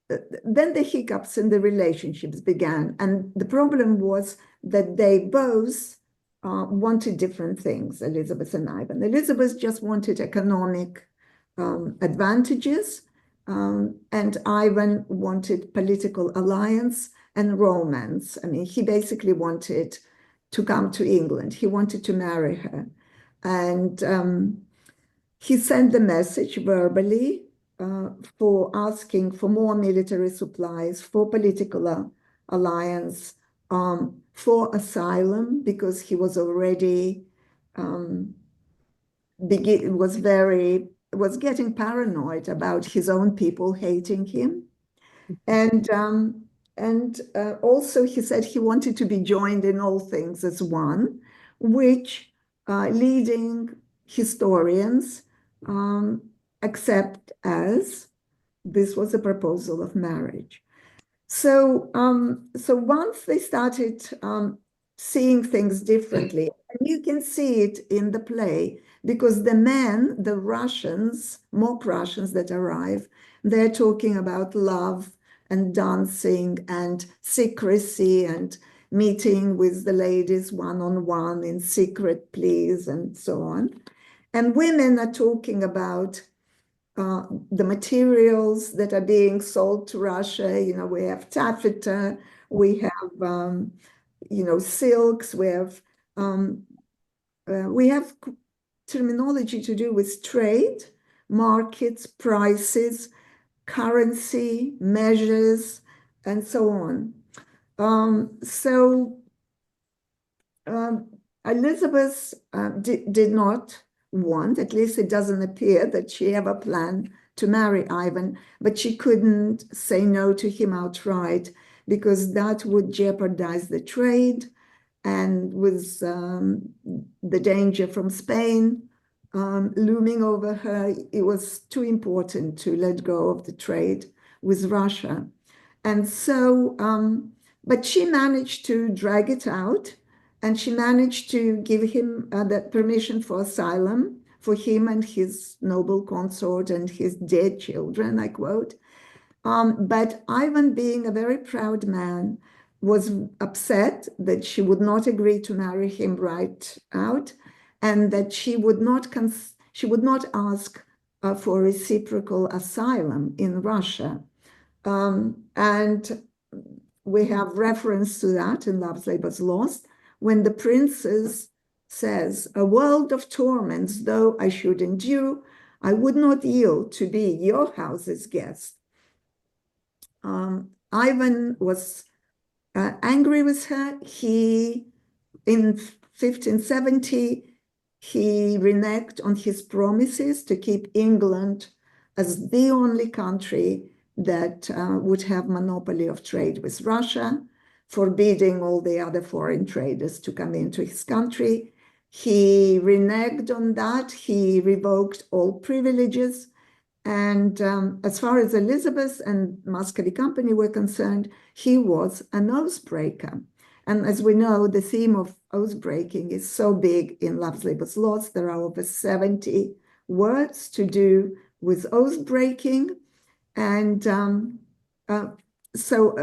then the hiccups in the relationships began. And the problem was that they both wanted different things, Elizabeth and Ivan. Elizabeth just wanted economic advantages, and Ivan wanted political alliance and romance. I mean, he basically wanted to come to England. He wanted to marry her. And he sent the message verbally for asking for more military supplies, for political alliance, for asylum, because he was already was getting paranoid about his own people hating him. And also he said he wanted to be joined in all things as one, which leading historians accept as this was a proposal of marriage. So once they started seeing things differently, and you can see it in the play, because the men, the Russians, mock Russians that arrive, they're talking about love and dancing and secrecy and meeting with the ladies one-on-one in secret, please, and so on. And women are talking about the materials that are being sold to Russia. You know, we have taffeta, we have, you know, silks, we have terminology to do with trade, markets, prices, currency, measures, and so on. Elizabeth did not want, at least it doesn't appear that she ever planned to marry Ivan, but she couldn't say no to him outright because that would jeopardize the trade, and with the danger from Spain looming over her, it was too important to let go of the trade with Russia. And so, but she managed to drag it out, and she managed to give him that permission for asylum for him and his noble consort and his dead children, I quote. But Ivan, being a very proud man, was upset that she would not agree to marry him right out, and that she would not ask for reciprocal asylum in Russia. And we have reference to that in Love's Labour's Lost, when the princess says, "A world of torments, though I should endure, I would not yield to be your house's guest." Ivan was angry with her. In 1570, he reneged on his promises to keep England as the only country that would have monopoly of trade with Russia, forbidding all the other foreign traders to come into his country. He reneged on that. He revoked all privileges. And as far as Elizabeth and Muscovy Company were concerned, he was an oath breaker. And as we know, the theme of oath breaking is so big in Love's Labour's Lost. There are over 70 words to do with oath breaking. And so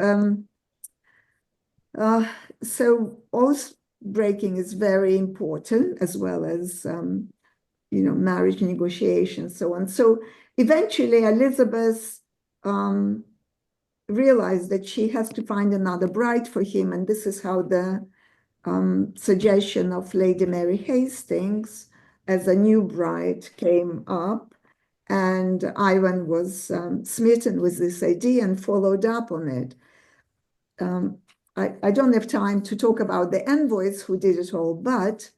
oath breaking is very important, as well as you know, marriage negotiations, so on. So eventually Elizabeth realized that she has to find another bride for him, and this is how the suggestion of Lady Mary Hastings as a new bride came up, and Ivan was smitten with this idea and followed up on it. I don't have time to talk about the envoys who did it all, but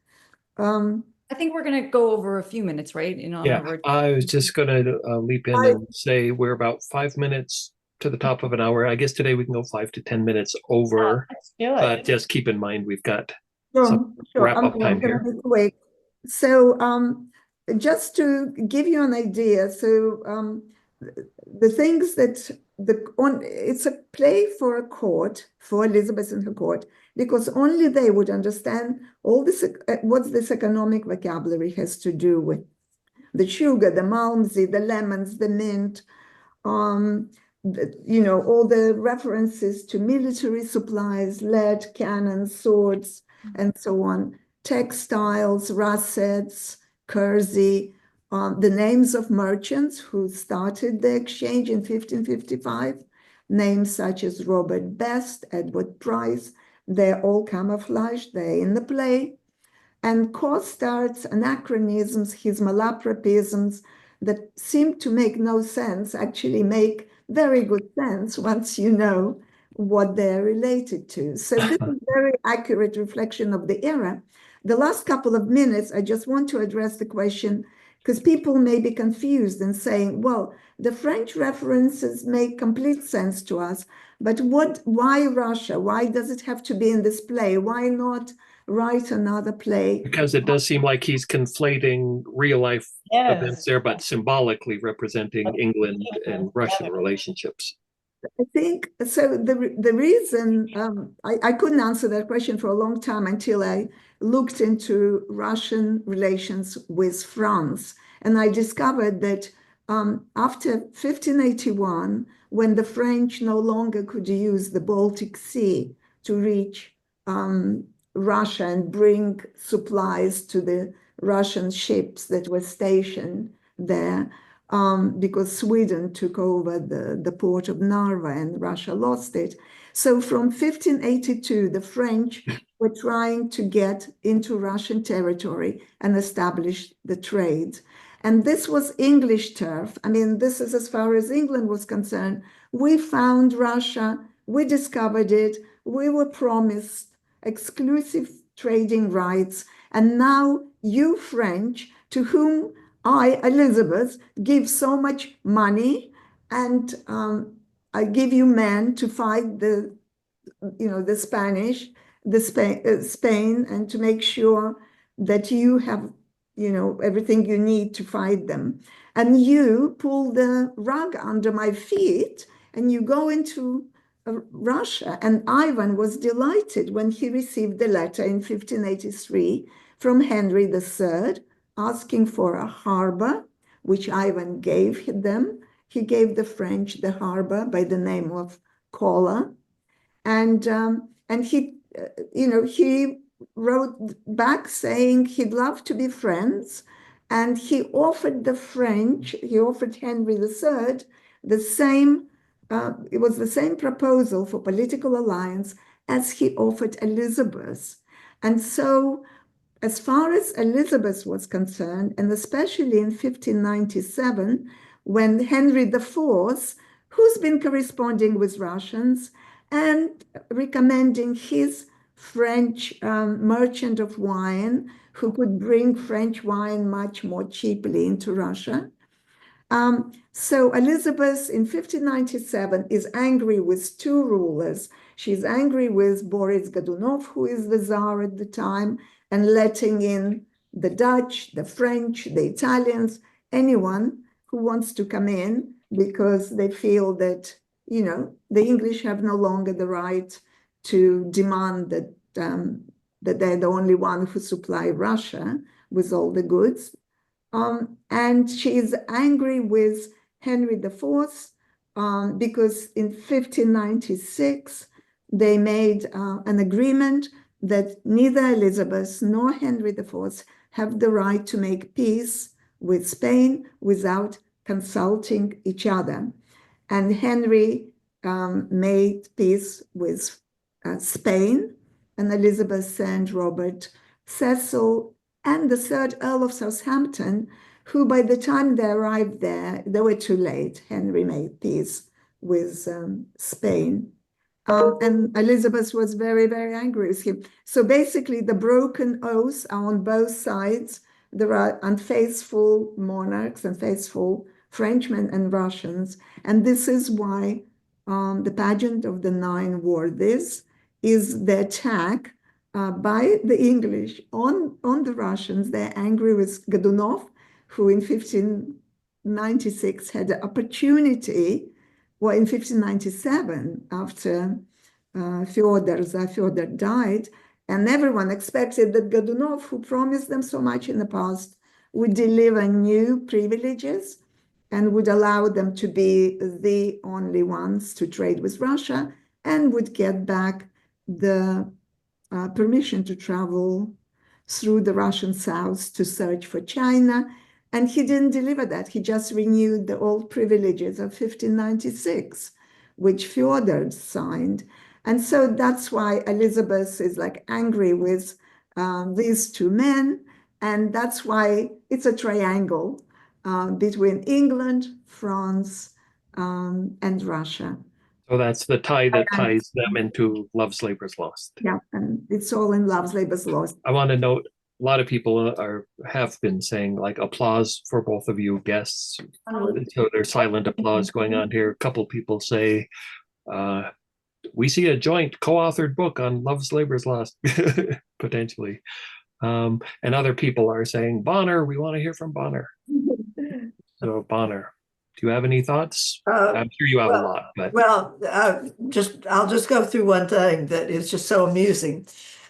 I think we're going to go over a few minutes, right? You know, Yeah, I was just going to leap in and say we're about 5 minutes to the top of an hour. I guess today we can go 5 to 10 minutes over, Let's do but it. just keep in mind we've got some wrap-up time here. Be quick. So just to give you an idea, so the things that it's a play for a court, for Elizabeth and her court, because only they would understand all this, what this economic vocabulary has to do with the sugar, the malmsey, the lemons, the mint, all the references to military supplies, lead, cannons, swords, and so on, textiles, russets, kersey, the names of merchants who started the exchange in 1555, names such as Robert Best, Edward Price, they're all camouflaged, they're in the play. And co-starts, anachronisms, his malapropisms that seem to make no sense actually make very good sense once you know what they're related to. So this is a very accurate reflection of the era. The last couple of minutes, I just want to address the question, because people may be confused and saying, well, the French references make complete sense to us, but why Russia? Why does it have to be in this play? Why not write another play? Because it does seem like he's conflating real life events there, but symbolically representing England and Russian relationships. I think so. The reason I couldn't answer that question for a long time until I looked into Russian relations with France, and I discovered that after 1581, when the French no longer could use the Baltic Sea to reach Russia and bring supplies to the Russian ships that were stationed there, because Sweden took over the port of Narva and Russia lost it. So from 1582, the French were trying to get into Russian territory and establish the trade. And this was English turf. I mean, this is as far as England was concerned. We found Russia, we discovered it, we were promised exclusive trading rights. And now you French, to whom I, Elizabeth, give so much money, and I give you men to fight the Spanish, Spain, and to make sure that you have, everything you need to fight them. And you pull the rug under my feet, and you go into Russia. And Ivan was delighted when he received the letter in 1583 from Henry III, asking for a harbor, which Ivan gave them. He gave the French the harbor by the name of Kola, and he, he wrote back saying he'd love to be friends, and he offered Henry III the same. It was the same proposal for political alliance as he offered Elizabeth, and so, as far as Elizabeth was concerned, and especially in 1597, when Henry IV, who's been corresponding with Russians and recommending his French merchant of wine, who could bring French wine much more cheaply into Russia. So Elizabeth in 1597 is angry with two rulers. She's angry with Boris Godunov, who is the Tsar at the time, and letting in the Dutch, the French, the Italians, anyone who wants to come in, because they feel that, the English have no longer the right to demand that, that they're the only one who supply Russia with all the goods. And she is angry with Henry IV because in 1596, they made an agreement that neither Elizabeth nor Henry IV have the right to make peace with Spain without consulting each other. And Henry made peace with Spain, and Elizabeth sent Robert Cecil and the third Earl of Southampton, who by the time they arrived there, they were too late. Henry made peace with Spain. And Elizabeth was very, very angry with him. So basically, the broken oaths are on both sides. There are unfaithful monarchs, unfaithful Frenchmen and Russians. And this is why the pageant of the Nine Worthies is the attack by the English on the Russians. They're angry with Godunov, who in 1596 had the opportunity, well, in 1597, after Fyodor died, and everyone expected that Godunov, who promised them so much in the past, would deliver new privileges and would allow them to be the only ones to trade with Russia, and would get back the permission to travel through the Russian South to search for China. And he didn't deliver that. He just renewed the old privileges of 1596, which Fyodor signed. And so that's why Elizabeth is like angry with these two men. And that's why it's a triangle between England, France, and Russia. So that's the tie that ties them into Love's Labour's Lost. Yeah, and it's all in Love's Labour's Lost. I want to note, a lot of people have been saying like applause for both of you guests. So there's silent applause going on here. A couple people say, we see a joint co-authored book on Love's Labour's Lost, potentially. And other people are saying, Bonner, we want to hear from Bonner. So Bonner, do you have any thoughts? I'm sure you have a lot, but I'll just go through one thing that is just so amusing.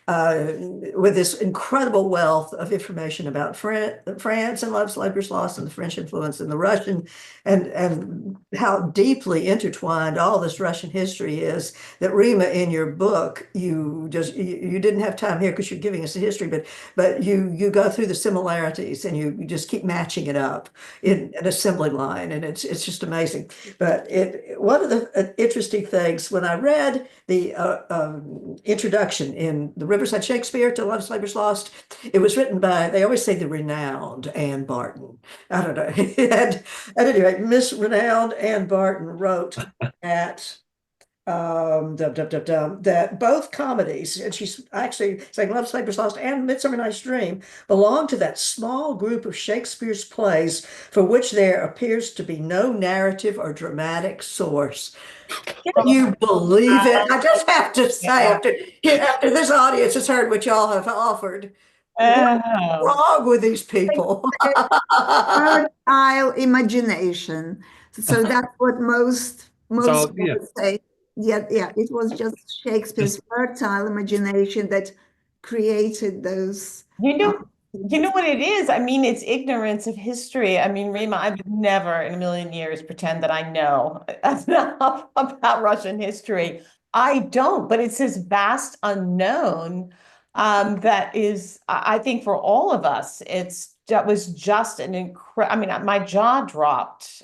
With this incredible wealth of information about France and Love's Labour's Lost and the French influence and the Russian, and how deeply intertwined all this Russian history is, that Rima, in your book, you didn't have time here because you're giving us the history, but you go through the similarities and you just keep matching it up in an assembly line, and it's just amazing. But one of the interesting things when I read the introduction in the Riverside Shakespeare to Love's Labour's Lost, it was written by, they always say, the renowned Anne Barton. I don't know. At any rate, Miss Renowned Anne Barton wrote that that both comedies, and she's actually saying Love's Labour's Lost and Midsummer Night's Dream, belong to that small group of Shakespeare's plays for which there appears to be no narrative or dramatic source. Can you believe it? I just have to say, after this audience has heard what y'all have offered, what's wrong with these people? Fertile imagination. So that's what most people say. Yeah, it was just Shakespeare's fertile imagination that created those. You know what it is? I mean, it's ignorance of history. I mean, Rima, I would never in a million years pretend that I know enough about Russian history. I don't, but it's this vast unknown that is, I think for all of us, that was just an incredible, I mean, my jaw dropped.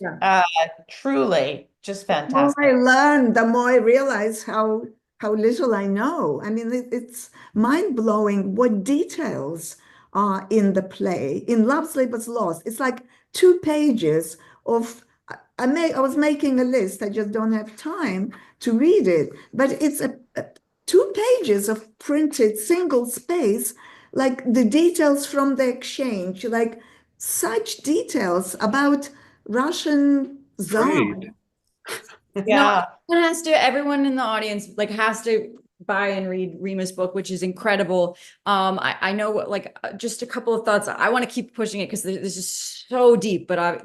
Truly, just fantastic. The more I learn, the more I realize how little I know. I mean, it's mind-blowing what details are in the play. In Love's Labour's Lost, it's like 2 pages of, I was making a list, I just don't have time to read it, but it's 2 pages of printed single space, like the details from the exchange, like such details about Russian czar. Yeah. No, everyone in the audience has to buy and read Rima's book, which is incredible. I know just a couple of thoughts. I want to keep pushing it because this is so deep, but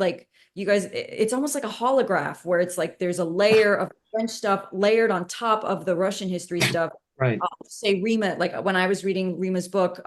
you guys, it's almost like a holograph where it's like there's a layer of French stuff layered on top of the Russian history stuff. Right. I'll say Rima, when I was reading Rima's book,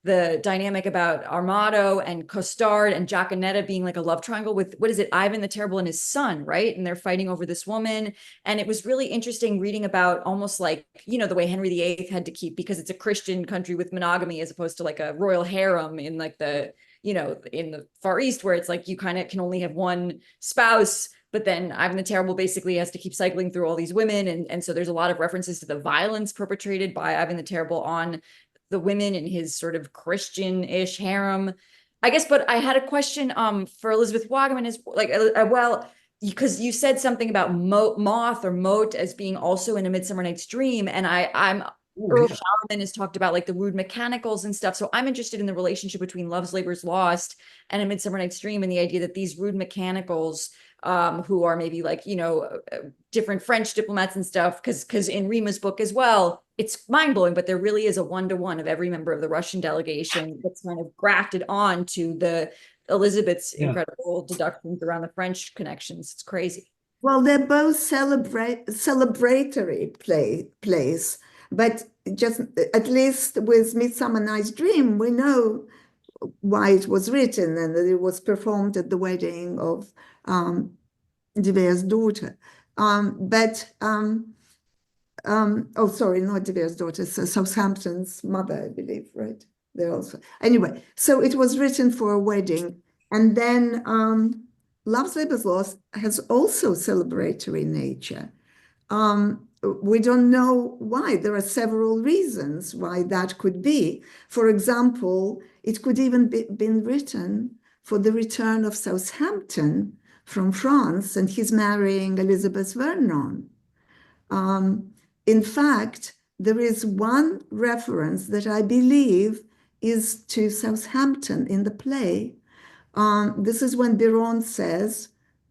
the dynamic about Armado and Costard and Jacanetta being like a love triangle with, what is it, Ivan the Terrible and his son, right? And they're fighting over this woman. And it was really interesting reading about almost like, the way Henry VIII had to keep, because it's a Christian country with monogamy as opposed to like a royal harem in like the, in the Far East, where it's like you kind of can only have one spouse. But then Ivan the Terrible basically has to keep cycling through all these women. And so there's a lot of references to the violence perpetrated by Ivan the Terrible on the women in his sort of Christian-ish harem, I guess. But I had a question for Elisabeth Waugaman, is because you said something about moth or moat as being also in A Midsummer Night's Dream, and Earl Showerman has talked about like the rude mechanicals and stuff. So I'm interested in the relationship between Love's Labour's Lost and A Midsummer Night's Dream, and the idea that these rude mechanicals, who are maybe different French diplomats and stuff, because in Rima's book as well, it's mind-blowing, but there really is a one-to-one of every member of the Russian delegation that's kind of grafted on to the Elizabeth's incredible deductions around the French connections. It's crazy. Well, they're both celebratory plays, but just at least with Midsummer Night's Dream, we know why it was written, and that it was performed at the wedding of De Vere's daughter. Oh, sorry, not De Vere's daughter, so Southampton's mother, I believe, right? They're also, anyway, so it was written for a wedding. And then Love's Labour's Lost has also celebratory nature. We don't know why. There are several reasons why that could be. For example, it could even been written for the return of Southampton from France, and he's marrying Elisabeth Vernon. In fact, there is one reference that I believe is to Southampton in the play. This is when Biron says,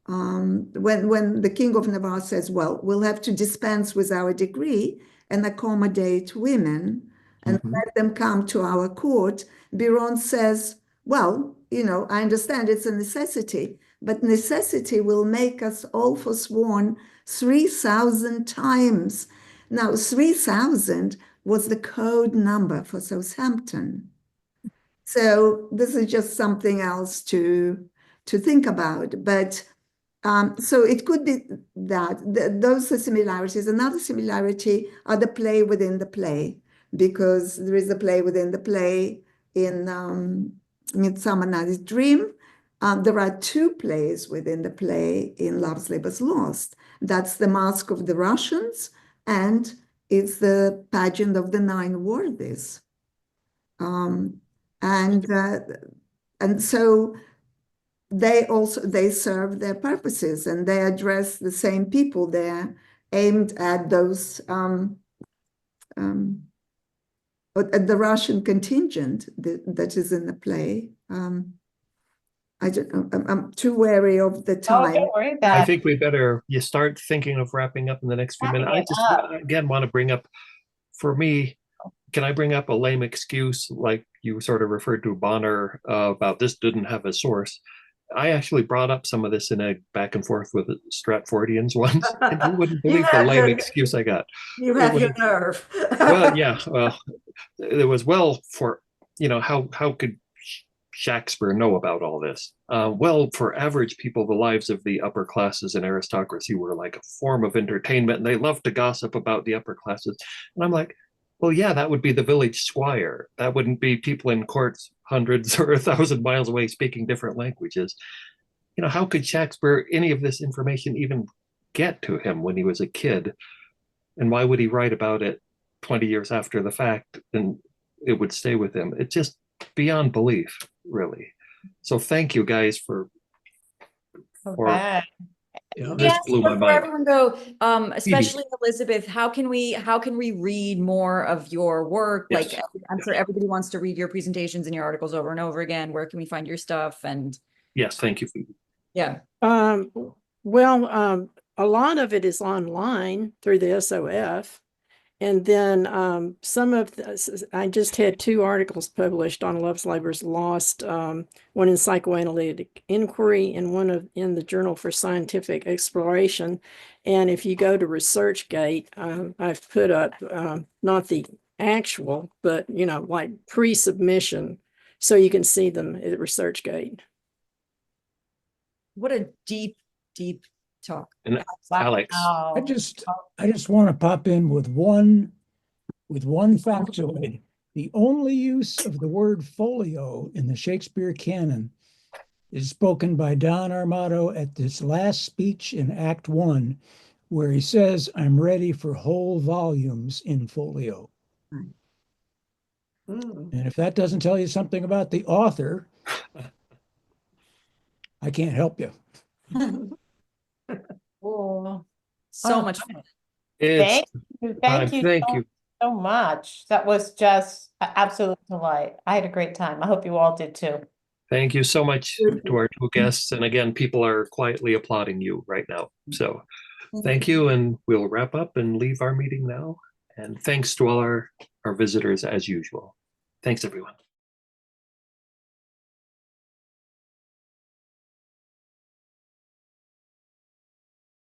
when the King of Navarre says, well, we'll have to dispense with our degree and accommodate women and let them come to our court, Biron says, well, you know, I understand it's a necessity, but necessity will make us all forsworn 3,000 times. Now, 3,000 was the code number for Southampton. So this is just something else to think about. But so it could be that those are similarities. Another similarity are the play within the play, because there is a play within the play in Midsummer Night's Dream. There are two plays within the play in Love's Labour's Lost. That's The Mask of the Russians, and it's the Pageant of the Nine Worthies. And so they serve their purposes, and they address the same people. They're aimed at those at the Russian contingent that is in the play. I'm too wary of the time. Oh, don't worry about it. I think we better start thinking of wrapping up in the next few minutes. I just again want to bring up, for me, can I bring up a lame excuse like you sort of referred to Bonner about this didn't have a source? I actually brought up some of this in a back and forth with Stratfordians once, and you wouldn't believe the lame excuse I got. You have your nerve. Well, yeah, well, it was for, you know, how could Shakespeare know about all this? Well, for average people, the lives of the upper classes and aristocracy were like a form of entertainment, and they loved to gossip about the upper classes. And I'm like, well, yeah, that would be the village squire. That wouldn't be people in courts hundreds or 1,000 miles away speaking different languages. You know, how could Shakespeare, any of this information even get to him when he was a kid? And why would he write about it 20 years after the fact and it would stay with him? It's just beyond belief, really. So thank you guys for Okay. this blew my before mind. everyone go, especially Elisabeth, how can we read more of your work? Yes. Like, I'm sure everybody wants to read your presentations and your articles over and over again. Where can we find your stuff? And Yes, thank you. yeah. Well, a lot of it is online through the SOF. And then some of I just had 2 articles published on Love's Labour's Lost, one in Psychoanalytic Inquiry and one in the Journal for Scientific Exploration. And if you go to ResearchGate, I've put up not the actual, but, you know, like pre-submission, so you can see them at ResearchGate. What a deep talk. And Alex, I just want to pop in with one factoid. The only use of the word folio in the Shakespeare canon is spoken by Don Armato at this last speech in Act 1, where he says, "I'm ready for whole volumes in folio." And if that doesn't tell you something about the author, I can't help you. So much fun. Thank you. Thank you so much. That was just an absolute delight. I had a great time. I hope you all did too. Thank you so much to our 2 guests. And again, people are quietly applauding you right now. So thank you. And we'll wrap up and leave our meeting now. And thanks to all our visitors as usual. Thanks, everyone.